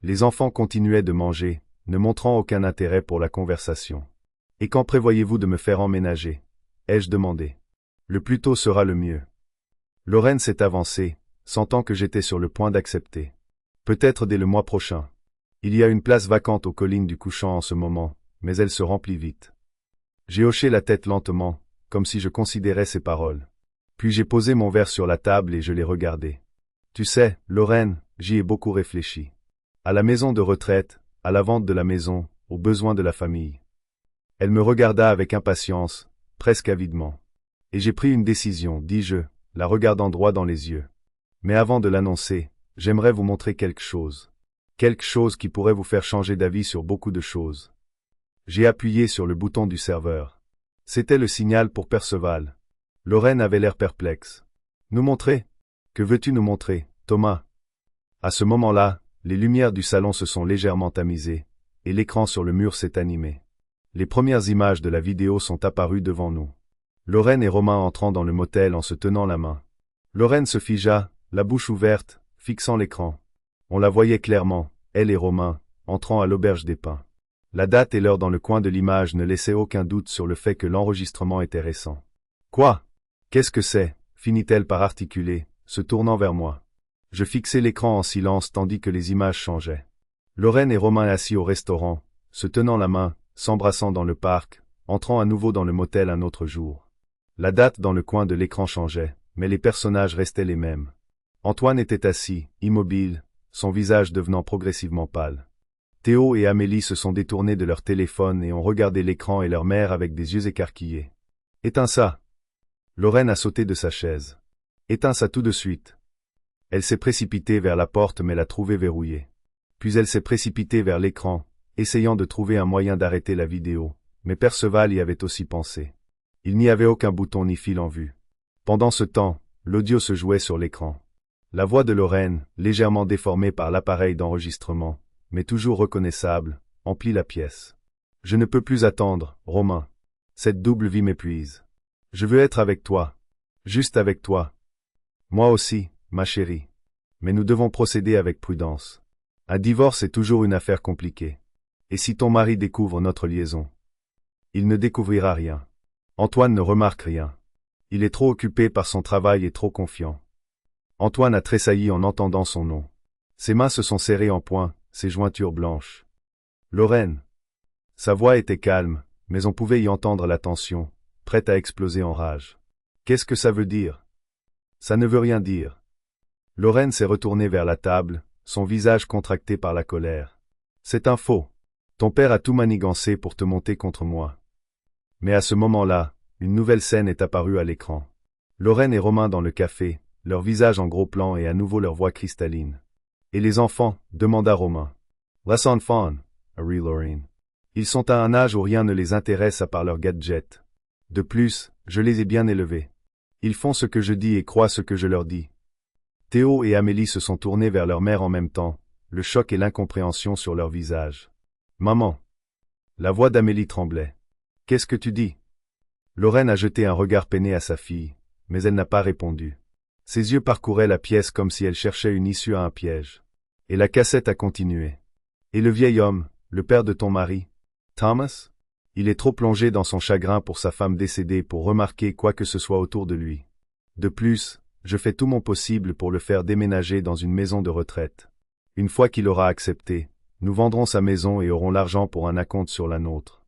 Les enfants continuaient de manger, ne montrant aucun intérêt pour la conversation. « Et quand prévoyez-vous de me faire emménager ?» ai-je demandé. « Le plus tôt sera le mieux. » Lorraine s'est avancée, sentant que j'étais sur le point d'accepter. Peut-être dès le mois prochain. Il y a une place vacante aux collines du Couchant en ce moment, mais elle se remplit vite. J'ai hoché la tête lentement, comme si je considérais ses paroles. Puis j'ai posé mon verre sur la table et je l'ai regardé. Tu sais, Lorraine, j'y ai beaucoup réfléchi. À la maison de retraite, à la vente de la maison, aux besoins de la famille. Elle me regarda avec impatience, presque avidement. Et j'ai pris une décision, dis-je, la regardant droit dans les yeux. Mais avant de l'annoncer, j'aimerais vous montrer quelque chose. Quelque chose qui pourrait vous faire changer d'avis sur beaucoup de choses. J'ai appuyé sur le bouton du serveur. C'était le signal pour Perceval. Lorraine avait l'air perplexe. Nous montrer? Que veux-tu nous montrer, Thomas? À ce moment-là, les lumières du salon se sont légèrement tamisées, et l'écran sur le mur s'est animé. Les premières images de la vidéo sont apparues devant nous. Lorraine et Romain entrant dans le motel en se tenant la main. Lorraine se figea, la bouche ouverte, fixant l'écran. On la voyait clairement, elle et Romain, entrant à l'auberge des Pins. La date et l'heure dans le coin de l'image ne laissaient aucun doute sur le fait que l'enregistrement était récent. « Quoi? Qu'est-ce que c'est » finit-elle par articuler, se tournant vers moi. Je fixais l'écran en silence tandis que les images changeaient. Lorraine et Romain assis au restaurant, se tenant la main, s'embrassant dans le parc, entrant à nouveau dans le motel un autre jour. La date dans le coin de l'écran changeait, mais les personnages restaient les mêmes. Antoine était assis, immobile, son visage devenant progressivement pâle. Théo et Amélie se sont détournés de leur téléphone et ont regardé l'écran et leur mère avec des yeux écarquillés. « Éteins ça !» Lorraine a sauté de sa chaise. « Éteins ça tout de suite !» Elle s'est précipitée vers la porte mais l'a trouvée verrouillée. Puis elle s'est précipitée vers l'écran, essayant de trouver un moyen d'arrêter la vidéo, mais Perceval y avait aussi pensé. Il n'y avait aucun bouton ni fil en vue. Pendant ce temps, l'audio se jouait sur l'écran. La voix de Lorraine, légèrement déformée par l'appareil d'enregistrement, mais toujours reconnaissable, emplit la pièce. « Je ne peux plus attendre, Romain. Cette double vie m'épuise. Je veux être avec toi. Juste avec toi. Moi aussi, ma chérie. Mais nous devons procéder avec prudence. Un divorce est toujours une affaire compliquée. Et si ton mari découvre notre liaison? Il ne découvrira rien. Antoine ne remarque rien. Il est trop occupé par son travail et trop confiant. » Antoine a tressailli en entendant son nom. Ses mains se sont serrées en poing, ses jointures blanches. Lorraine. Sa voix était calme, mais on pouvait y entendre la tension, prête à exploser en rage. Qu'est-ce que ça veut dire? Ça ne veut rien dire. Lorraine s'est retournée vers la table, son visage contracté par la colère. C'est un faux. Ton père a tout manigancé pour te monter contre moi. Mais à ce moment-là, une nouvelle scène est apparue à l'écran. Lorraine et Romain dans le café, leur visage en gros plan et à nouveau leur voix cristalline. Et les enfants, demanda Romain. Les enfants, a ri Lorraine. Ils sont à un âge où rien ne les intéresse à part leurs gadgets. De plus, je les ai bien élevés. Ils font ce que je dis et croient ce que je leur dis. Théo et Amélie se sont tournés vers leur mère en même temps, le choc et l'incompréhension sur leur visage. Maman. La voix d'Amélie tremblait. Qu'est-ce que tu dis? Lorraine a jeté un regard peiné à sa fille, mais elle n'a pas répondu. Ses yeux parcouraient la pièce comme si elle cherchait une issue à un piège. Et la cassette a continué. Et le vieil homme, le père de ton mari, Thomas? Il est trop plongé dans son chagrin pour sa femme décédée pour remarquer quoi que ce soit autour de lui. De plus, je fais tout mon possible pour le faire déménager dans une maison de retraite. Une fois qu'il aura accepté, nous vendrons sa maison et aurons l'argent pour un acompte sur la nôtre.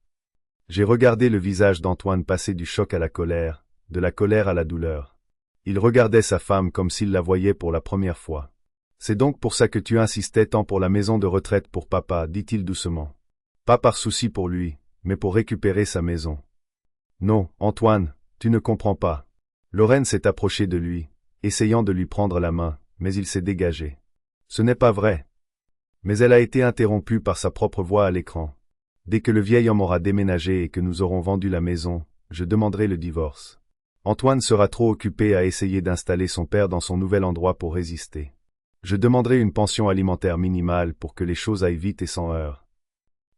J'ai regardé le visage d'Antoine passer du choc à la colère, de la colère à la douleur. Il regardait sa femme comme s'il la voyait pour la première fois. C'est donc pour ça que tu insistais tant pour la maison de retraite pour papa, dit-il doucement. Pas par souci pour lui, mais pour récupérer sa maison. Non, Antoine, tu ne comprends pas. Lorraine s'est approchée de lui, essayant de lui prendre la main, mais il s'est dégagé. Ce n'est pas vrai. Mais elle a été interrompue par sa propre voix à l'écran. Dès que le vieil homme aura déménagé et que nous aurons vendu la maison, je demanderai le divorce. Antoine sera trop occupé à essayer d'installer son père dans son nouvel endroit pour résister. Je demanderai une pension alimentaire minimale pour que les choses aillent vite et sans heurts.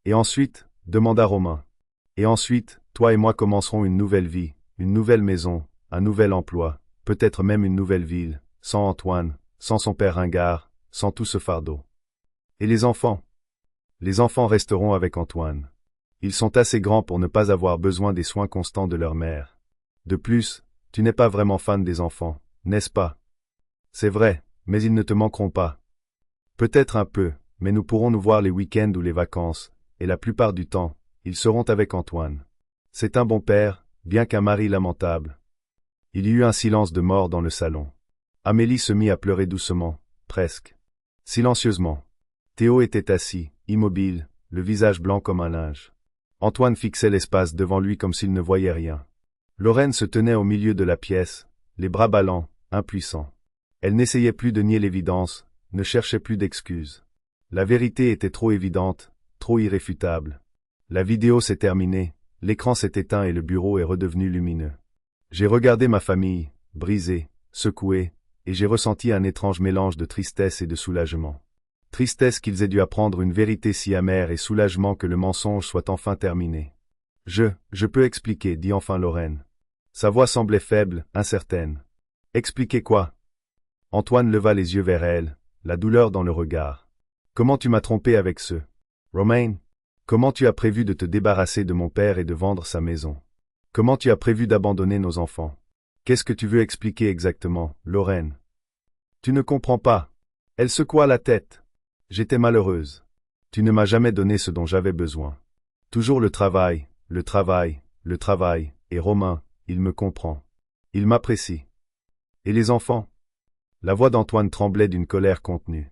Et ensuite, demanda Romain. Et ensuite, toi et moi commencerons une nouvelle vie, une nouvelle maison, un nouvel emploi, peut-être même une nouvelle ville, sans Antoine, sans son père ringard, sans tout ce fardeau. Et les enfants? Les enfants resteront avec Antoine. Ils sont assez grands pour ne pas avoir besoin des soins constants de leur mère. De plus, tu n'es pas vraiment fan des enfants, n'est-ce pas? C'est vrai, mais ils ne te manqueront pas. Peut-être un peu, mais nous pourrons nous voir les week-ends ou les vacances, et la plupart du temps, ils seront avec Antoine. C'est un bon père, bien qu'un mari lamentable. Il y eut un silence de mort dans le salon. Amélie se mit à pleurer doucement, presque. Silencieusement. Théo était assis, immobile, le visage blanc comme un linge. Antoine fixait l'espace devant lui comme s'il ne voyait rien. Lorraine se tenait au milieu de la pièce, les bras ballants, impuissant. Elle n'essayait plus de nier l'évidence, ne cherchait plus d'excuses. La vérité était trop évidente, trop irréfutable. La vidéo s'est terminée, l'écran s'est éteint et le bureau est redevenu lumineux. J'ai regardé ma famille, brisée, secouée, et j'ai ressenti un étrange mélange de tristesse et de soulagement. Tristesse qu'ils aient dû apprendre une vérité si amère et soulagement que le mensonge soit enfin terminé. Je peux expliquer, dit enfin Lorraine. Sa voix semblait faible, incertaine. Expliquer quoi? Antoine leva les yeux vers elle, la douleur dans le regard. Comment tu m'as trompé avec ce Romain? Comment tu as prévu de te débarrasser de mon père et de vendre sa maison? Comment tu as prévu d'abandonner nos enfants? Qu'est-ce que tu veux expliquer exactement, Lorraine? Tu ne comprends pas. Elle secoua la tête. J'étais malheureuse. Tu ne m'as jamais donné ce dont j'avais besoin. Toujours le travail, le travail, le travail, et Romain, il me comprend. Il m'apprécie. Et les enfants? La voix d'Antoine tremblait d'une colère contenue.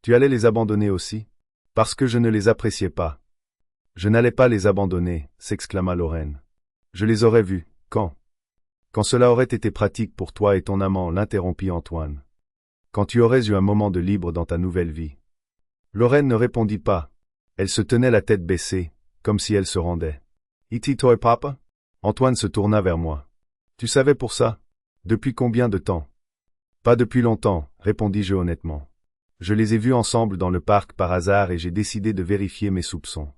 Tu allais les abandonner aussi? Parce que je ne les appréciais pas. Je n'allais pas les abandonner, s'exclama Lorraine. Je les aurais vus, quand? Quand cela aurait été pratique pour toi et ton amant, l'interrompit Antoine. Quand tu aurais eu un moment de libre dans ta nouvelle vie. Lorraine ne répondit pas. Elle se tenait la tête baissée, comme si elle se rendait. Iti toi papa? Antoine se tourna vers moi. Tu savais pour ça? Depuis combien de temps? Pas depuis longtemps, répondis-je honnêtement. Je les ai vus ensemble dans le parc par hasard et j'ai décidé de vérifier mes soupçons.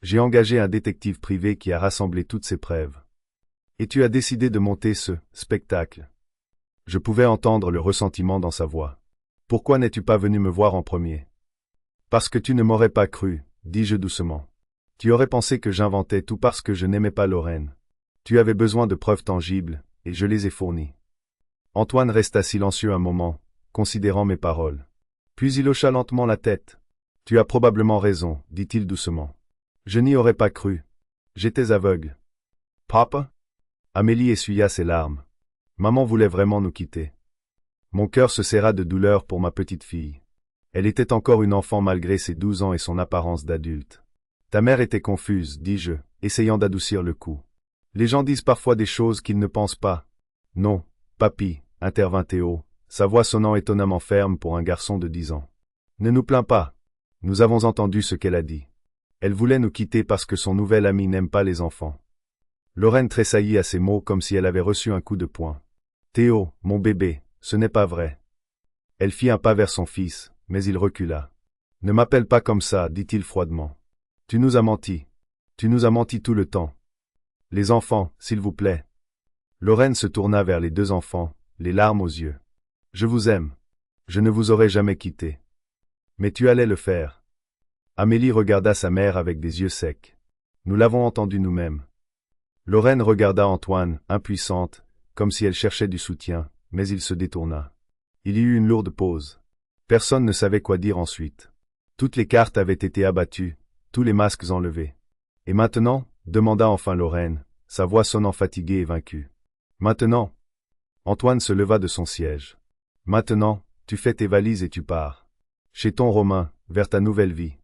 J'ai engagé un détective privé qui a rassemblé toutes ces preuves. Et tu as décidé de monter ce spectacle. Je pouvais entendre le ressentiment dans sa voix. Pourquoi n'es-tu pas venu me voir en premier? Parce que tu ne m'aurais pas cru, dis-je doucement. Tu aurais pensé que j'inventais tout parce que je n'aimais pas Lorraine. Tu avais besoin de preuves tangibles, et je les ai fournies. Antoine resta silencieux un moment, considérant mes paroles. Puis il hocha lentement la tête. Tu as probablement raison, dit-il doucement. Je n'y aurais pas cru. J'étais aveugle. Papa? Amélie essuya ses larmes. Maman voulait vraiment nous quitter. Mon cœur se serra de douleur pour ma petite fille. Elle était encore une enfant malgré ses 12 ans et son apparence d'adulte. Ta mère était confuse, dis-je, essayant d'adoucir le coup. Les gens disent parfois des choses qu'ils ne pensent pas. Non, papy, intervint Théo, sa voix sonnant étonnamment ferme pour un garçon de 10 ans. Ne nous plains pas. Nous avons entendu ce qu'elle a dit. Elle voulait nous quitter parce que son nouvel ami n'aime pas les enfants. Lorraine tressaillit à ces mots comme si elle avait reçu un coup de poing. Théo, mon bébé, ce n'est pas vrai. Elle fit un pas vers son fils, mais il recula. Ne m'appelle pas comme ça, dit-il froidement. Tu nous as menti. Tu nous as menti tout le temps. Les enfants, s'il vous plaît. Lorraine se tourna vers les 2 enfants, les larmes aux yeux. Je vous aime. Je ne vous aurais jamais quitté. Mais tu allais le faire. Amélie regarda sa mère avec des yeux secs. Nous l'avons entendu nous-mêmes. Lorraine regarda Antoine, impuissante, comme si elle cherchait du soutien, mais il se détourna. Il y eut une lourde pause. Personne ne savait quoi dire ensuite. Toutes les cartes avaient été abattues, tous les masques enlevés. Et maintenant, demanda enfin Lorraine, sa voix sonnant fatiguée et vaincue. Maintenant? Antoine se leva de son siège. Maintenant, tu fais tes valises et tu pars. Chez ton Romain, vers ta nouvelle vie.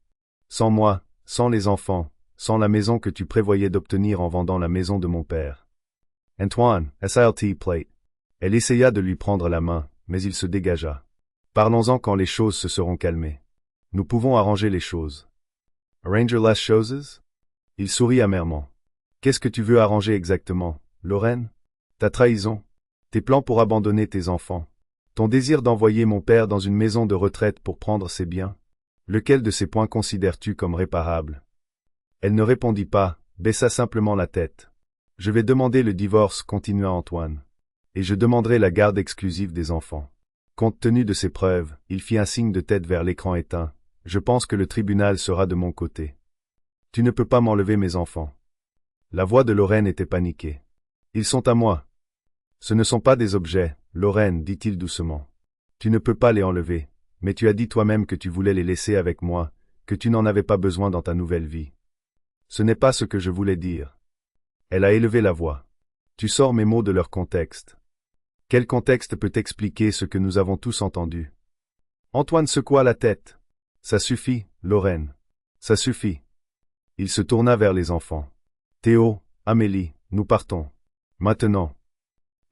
Sans moi, sans les enfants, sans la maison que tu prévoyais d'obtenir en vendant la maison de mon père. Antoine, SILT plate. Elle essaya de lui prendre la main, mais il se dégagea. Parlons-en quand les choses se seront calmées. Nous pouvons arranger les choses. Arranger les choses? Il sourit amèrement. Qu'est-ce que tu veux arranger exactement, Lorraine? Ta trahison? Tes plans pour abandonner tes enfants? Ton désir d'envoyer mon père dans une maison de retraite pour prendre ses biens? Lequel de ces points considères-tu comme réparable? Elle ne répondit pas, baissa simplement la tête. Je vais demander le divorce, continua Antoine. Et je demanderai la garde exclusive des enfants. Compte tenu de ces preuves, il fit un signe de tête vers l'écran éteint. Je pense que le tribunal sera de mon côté. Tu ne peux pas m'enlever mes enfants. La voix de Lorraine était paniquée. Ils sont à moi. Ce ne sont pas des objets, Lorraine, dit-il doucement. Tu ne peux pas les enlever, mais tu as dit toi-même que tu voulais les laisser avec moi, que tu n'en avais pas besoin dans ta nouvelle vie. Ce n'est pas ce que je voulais dire. Elle a élevé la voix. Tu sors mes mots de leur contexte. Quel contexte peut expliquer ce que nous avons tous entendu? Antoine secoua la tête. Ça suffit, Lorraine. Ça suffit. Il se tourna vers les enfants. Théo, Amélie, nous partons. Maintenant.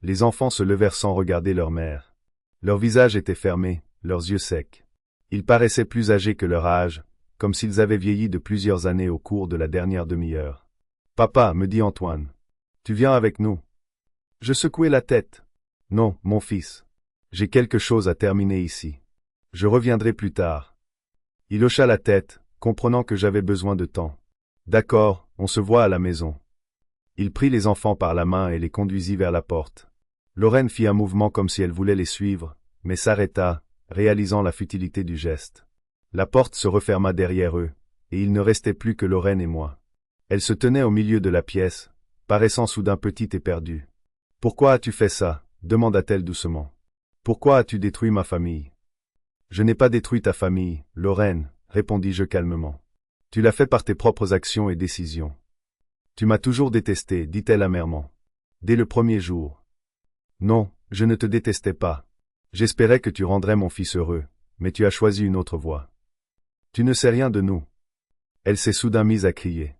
Les enfants se levèrent sans regarder leur mère. Leurs visages étaient fermés, leurs yeux secs. Ils paraissaient plus âgés que leur âge, comme s'ils avaient vieilli de plusieurs années au cours de la dernière demi-heure. Papa, me dit Antoine. Tu viens avec nous? Je secouai la tête. Non, mon fils. J'ai quelque chose à terminer ici. Je reviendrai plus tard. Il hocha la tête, comprenant que j'avais besoin de temps. D'accord, on se voit à la maison. Il prit les enfants par la main et les conduisit vers la porte. Lorraine fit un mouvement comme si elle voulait les suivre, mais s'arrêta, réalisant la futilité du geste. La porte se referma derrière eux, et il ne restait plus que Lorraine et moi. Elle se tenait au milieu de la pièce, paraissant soudain petite et perdue. « Pourquoi as-tu fait ça, demanda-t-elle doucement. Pourquoi as-tu détruit ma famille? Je n'ai pas détruit ta famille, Lorraine, répondis-je calmement. Tu l'as fait par tes propres actions et décisions. Tu m'as toujours détesté, dit-elle amèrement. Dès le premier jour. Non, je ne te détestais pas. J'espérais que tu rendrais mon fils heureux, mais tu as choisi une autre voie. Tu ne sais rien de nous. Elle s'est soudain mise à crier.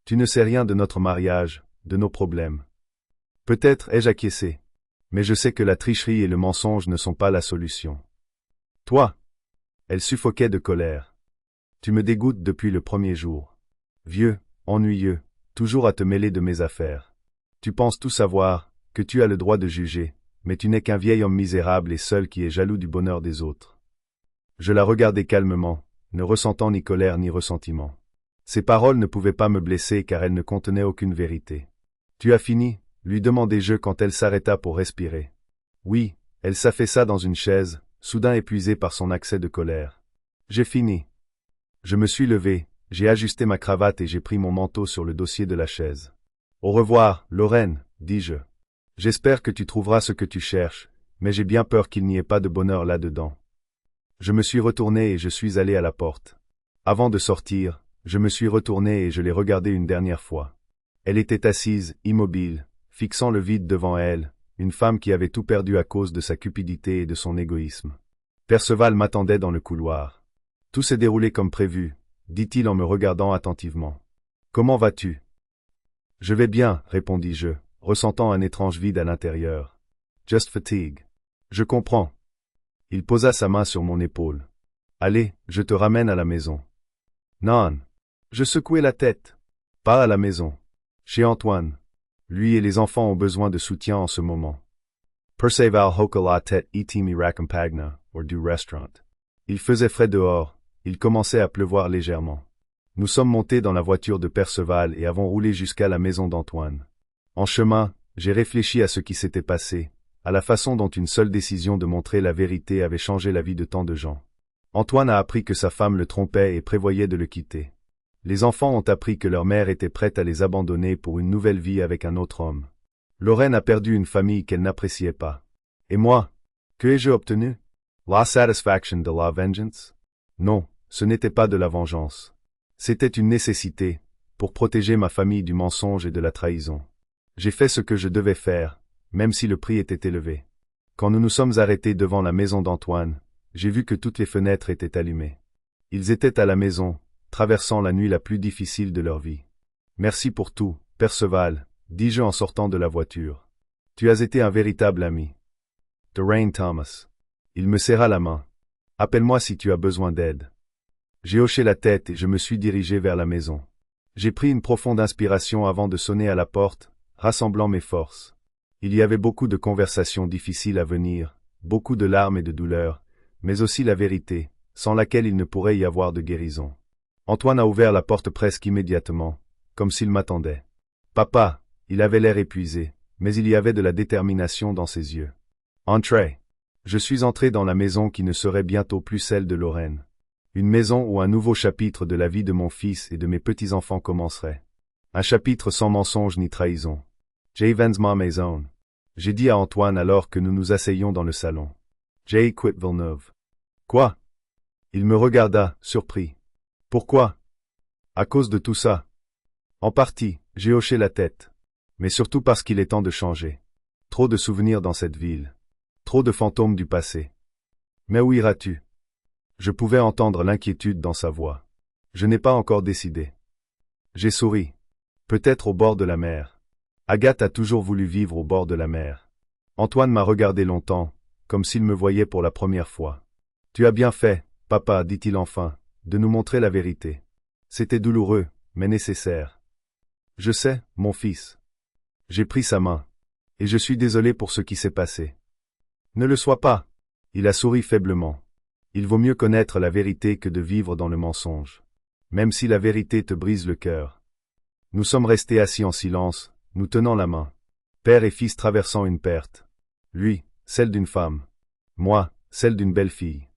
Tu ne sais rien de notre mariage, de nos problèmes. Peut-être ai-je acquiescé. Mais je sais que la tricherie et le mensonge ne sont pas la solution. Toi. Elle suffoquait de colère. Tu me dégoûtes depuis le premier jour. Vieux, ennuyeux, toujours à te mêler de mes affaires. Tu penses tout savoir, que tu as le droit de juger, mais tu n'es qu'un vieil homme misérable et seul qui est jaloux du bonheur des autres. Je la regardai calmement, ne ressentant ni colère ni ressentiment. Ces paroles ne pouvaient pas me blesser car elles ne contenaient aucune vérité. Tu as fini, lui demandai-je quand elle s'arrêta pour respirer. Oui, elle s'affaissa dans une chaise, soudain épuisée par son accès de colère. J'ai fini. Je me suis levé, j'ai ajusté ma cravate et j'ai pris mon manteau sur le dossier de la chaise. Au revoir, Lorraine, dis-je. J'espère que tu trouveras ce que tu cherches, mais j'ai bien peur qu'il n'y ait pas de bonheur là-dedans. Je me suis retourné et je suis allé à la porte. Avant de sortir, je me suis retourné et je l'ai regardée une dernière fois. Elle était assise, immobile, fixant le vide devant elle, une femme qui avait tout perdu à cause de sa cupidité et de son égoïsme. Perceval m'attendait dans le couloir. Tout s'est déroulé comme prévu, dit-il en me regardant attentivement. Comment vas-tu? Je vais bien, répondis-je, ressentant un étrange vide à l'intérieur. Just fatigue. Je comprends. Il posa sa main sur mon épaule. Allez, je te ramène à la maison. Non. Je secouai la tête. Pas à la maison. Chez Antoine. Lui et les enfants ont besoin de soutien en ce moment. Perceval hocha la tête itimi racampagna, or du restaurant. Il faisait frais dehors, il commençait à pleuvoir légèrement. Nous sommes montés dans la voiture de Perceval et avons roulé jusqu'à la maison d'Antoine. En chemin, j'ai réfléchi à ce qui s'était passé, à la façon dont une seule décision de montrer la vérité avait changé la vie de tant de gens. Antoine a appris que sa femme le trompait et prévoyait de le quitter. Les enfants ont appris que leur mère était prête à les abandonner pour une nouvelle vie avec un autre homme. Lorraine a perdu une famille qu'elle n'appréciait pas. Et moi, que ai-je obtenu? La satisfaction de la vengeance? Non, ce n'était pas de la vengeance. C'était une nécessité, pour protéger ma famille du mensonge et de la trahison. J'ai fait ce que je devais faire, même si le prix était élevé. Quand nous nous sommes arrêtés devant la maison d'Antoine, j'ai vu que toutes les fenêtres étaient allumées. Ils étaient à la maison, traversant la nuit la plus difficile de leur vie. Merci pour tout, Perceval, dis-je en sortant de la voiture. Tu as été un véritable ami. Derain Thomas. Il me serra la main. Appelle-moi si tu as besoin d'aide. J'ai hoché la tête et je me suis dirigé vers la maison. J'ai pris une profonde inspiration avant de sonner à la porte, rassemblant mes forces. Il y avait beaucoup de conversations difficiles à venir, beaucoup de larmes et de douleurs, mais aussi la vérité, sans laquelle il ne pourrait y avoir de guérison. Antoine a ouvert la porte presque immédiatement, comme s'il m'attendait. Papa, il avait l'air épuisé, mais il y avait de la détermination dans ses yeux. Entrez. Je suis entré dans la maison qui ne serait bientôt plus celle de Lorraine. Une maison où un nouveau chapitre de la vie de mon fils et de mes petits-enfants commencerait. Un chapitre sans mensonge ni trahison. J'avance ma maison. J'ai dit à Antoine alors que nous nous asseyions dans le salon. J'ai quitté Villeneuve. Quoi? Il me regarda, surpris. Pourquoi? À cause de tout ça. En partie, j'ai hoché la tête. Mais surtout parce qu'il est temps de changer. Trop de souvenirs dans cette ville. Trop de fantômes du passé. Mais où iras-tu? Je pouvais entendre l'inquiétude dans sa voix. Je n'ai pas encore décidé. J'ai souri. Peut-être au bord de la mer. Agathe a toujours voulu vivre au bord de la mer. Antoine m'a regardé longtemps, comme s'il me voyait pour la première fois. Tu as bien fait, papa, dit-il enfin, de nous montrer la vérité. C'était douloureux, mais nécessaire. Je sais, mon fils. J'ai pris sa main. Et je suis désolé pour ce qui s'est passé. Ne le sois pas. Il a souri faiblement. Il vaut mieux connaître la vérité que de vivre dans le mensonge. Même si la vérité te brise le cœur. Nous sommes restés assis en silence, nous tenant la main. Père et fils traversant une perte. Lui, celle d'une femme. Moi, celle d'une belle fille.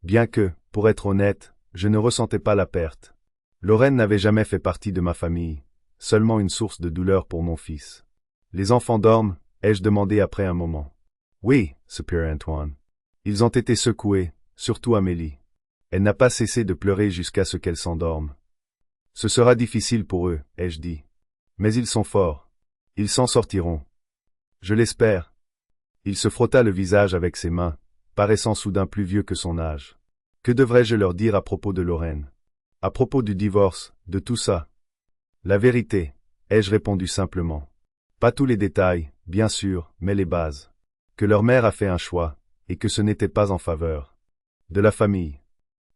Bien que, pour être honnête, je ne ressentais pas la perte. Lorraine n'avait jamais fait partie de ma famille, seulement une source de douleur pour mon fils. Les enfants dorment, ai-je demandé après un moment. Oui, Sir Antoine. Ils ont été secoués, surtout Amélie. Elle n'a pas cessé de pleurer jusqu'à ce qu'elle s'endorme. Ce sera difficile pour eux, ai-je dit. Mais ils sont forts. Ils s'en sortiront. Je l'espère. Il se frotta le visage avec ses mains, paraissant soudain plus vieux que son âge. Que devrais-je leur dire à propos de Lorraine? À propos du divorce, de tout ça? La vérité, ai-je répondu simplement. Pas tous les détails, bien sûr, mais les bases. Que leur mère a fait un choix, et que ce n'était pas en faveur de la famille.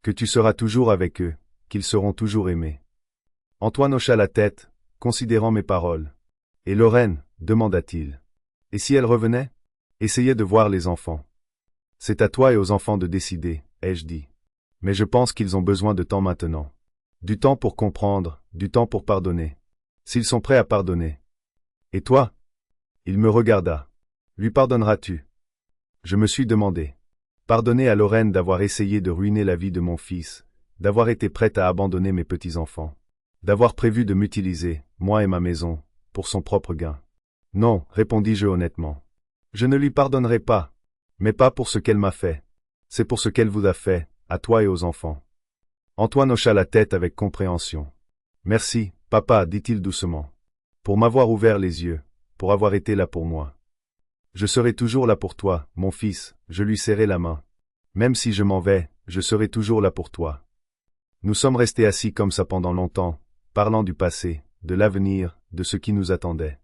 Que tu seras toujours avec eux, qu'ils seront toujours aimés. Antoine hocha la tête, considérant mes paroles. Et Lorraine, demanda-t-il. Et si elle revenait? Essayez de voir les enfants. C'est à toi et aux enfants de décider, ai-je dit. Mais je pense qu'ils ont besoin de temps maintenant. Du temps pour comprendre, du temps pour pardonner. S'ils sont prêts à pardonner. Et toi? Il me regarda. Lui pardonneras-tu? Je me suis demandé. Pardonner à Lorraine d'avoir essayé de ruiner la vie de mon fils, d'avoir été prête à abandonner mes petits-enfants, d'avoir prévu de m'utiliser, moi et ma maison, pour son propre gain. Non, répondis-je honnêtement. Je ne lui pardonnerai pas, mais pas pour ce qu'elle m'a fait. C'est pour ce qu'elle vous a fait, à toi et aux enfants. Antoine hocha la tête avec compréhension. Merci, papa, dit-il doucement, pour m'avoir ouvert les yeux, pour avoir été là pour moi. Je serai toujours là pour toi, mon fils, je lui serrai la main. Même si je m'en vais, je serai toujours là pour toi. Nous sommes restés assis comme ça pendant longtemps, parlant du passé, de l'avenir, de ce qui nous attendait.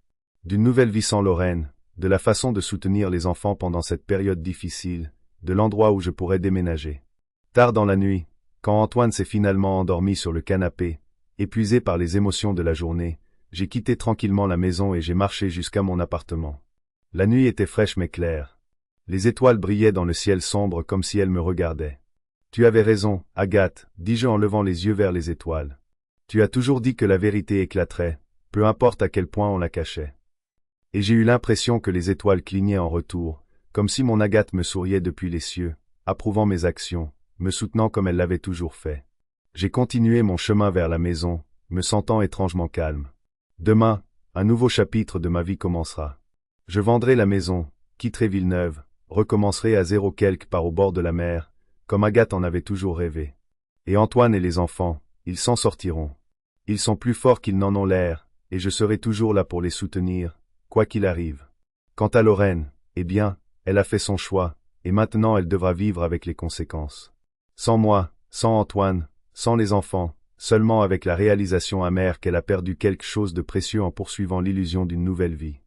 D'une nouvelle vie sans Lorraine, de la façon de soutenir les enfants pendant cette période difficile, de l'endroit où je pourrais déménager. Tard dans la nuit, quand Antoine s'est finalement endormi sur le canapé, épuisé par les émotions de la journée, j'ai quitté tranquillement la maison et j'ai marché jusqu'à mon appartement. La nuit était fraîche mais claire. Les étoiles brillaient dans le ciel sombre comme si elles me regardaient. Tu avais raison, Agathe, dis-je en levant les yeux vers les étoiles. Tu as toujours dit que la vérité éclaterait, peu importe à quel point on la cachait. Et j'ai eu l'impression que les étoiles clignaient en retour, comme si mon Agathe me souriait depuis les cieux, approuvant mes actions, me soutenant comme elle l'avait toujours fait. J'ai continué mon chemin vers la maison, me sentant étrangement calme. Demain, un nouveau chapitre de ma vie commencera. Je vendrai la maison, quitterai Villeneuve, recommencerai à zéro quelque part au bord de la mer, comme Agathe en avait toujours rêvé. Et Antoine et les enfants, ils s'en sortiront. Ils sont plus forts qu'ils n'en ont l'air, et je serai toujours là pour les soutenir, quoi qu'il arrive. Quant à Lorraine, eh bien, elle a fait son choix, et maintenant elle devra vivre avec les conséquences. Sans moi, sans Antoine, sans les enfants, seulement avec la réalisation amère qu'elle a perdu quelque chose de précieux en poursuivant l'illusion d'une nouvelle vie.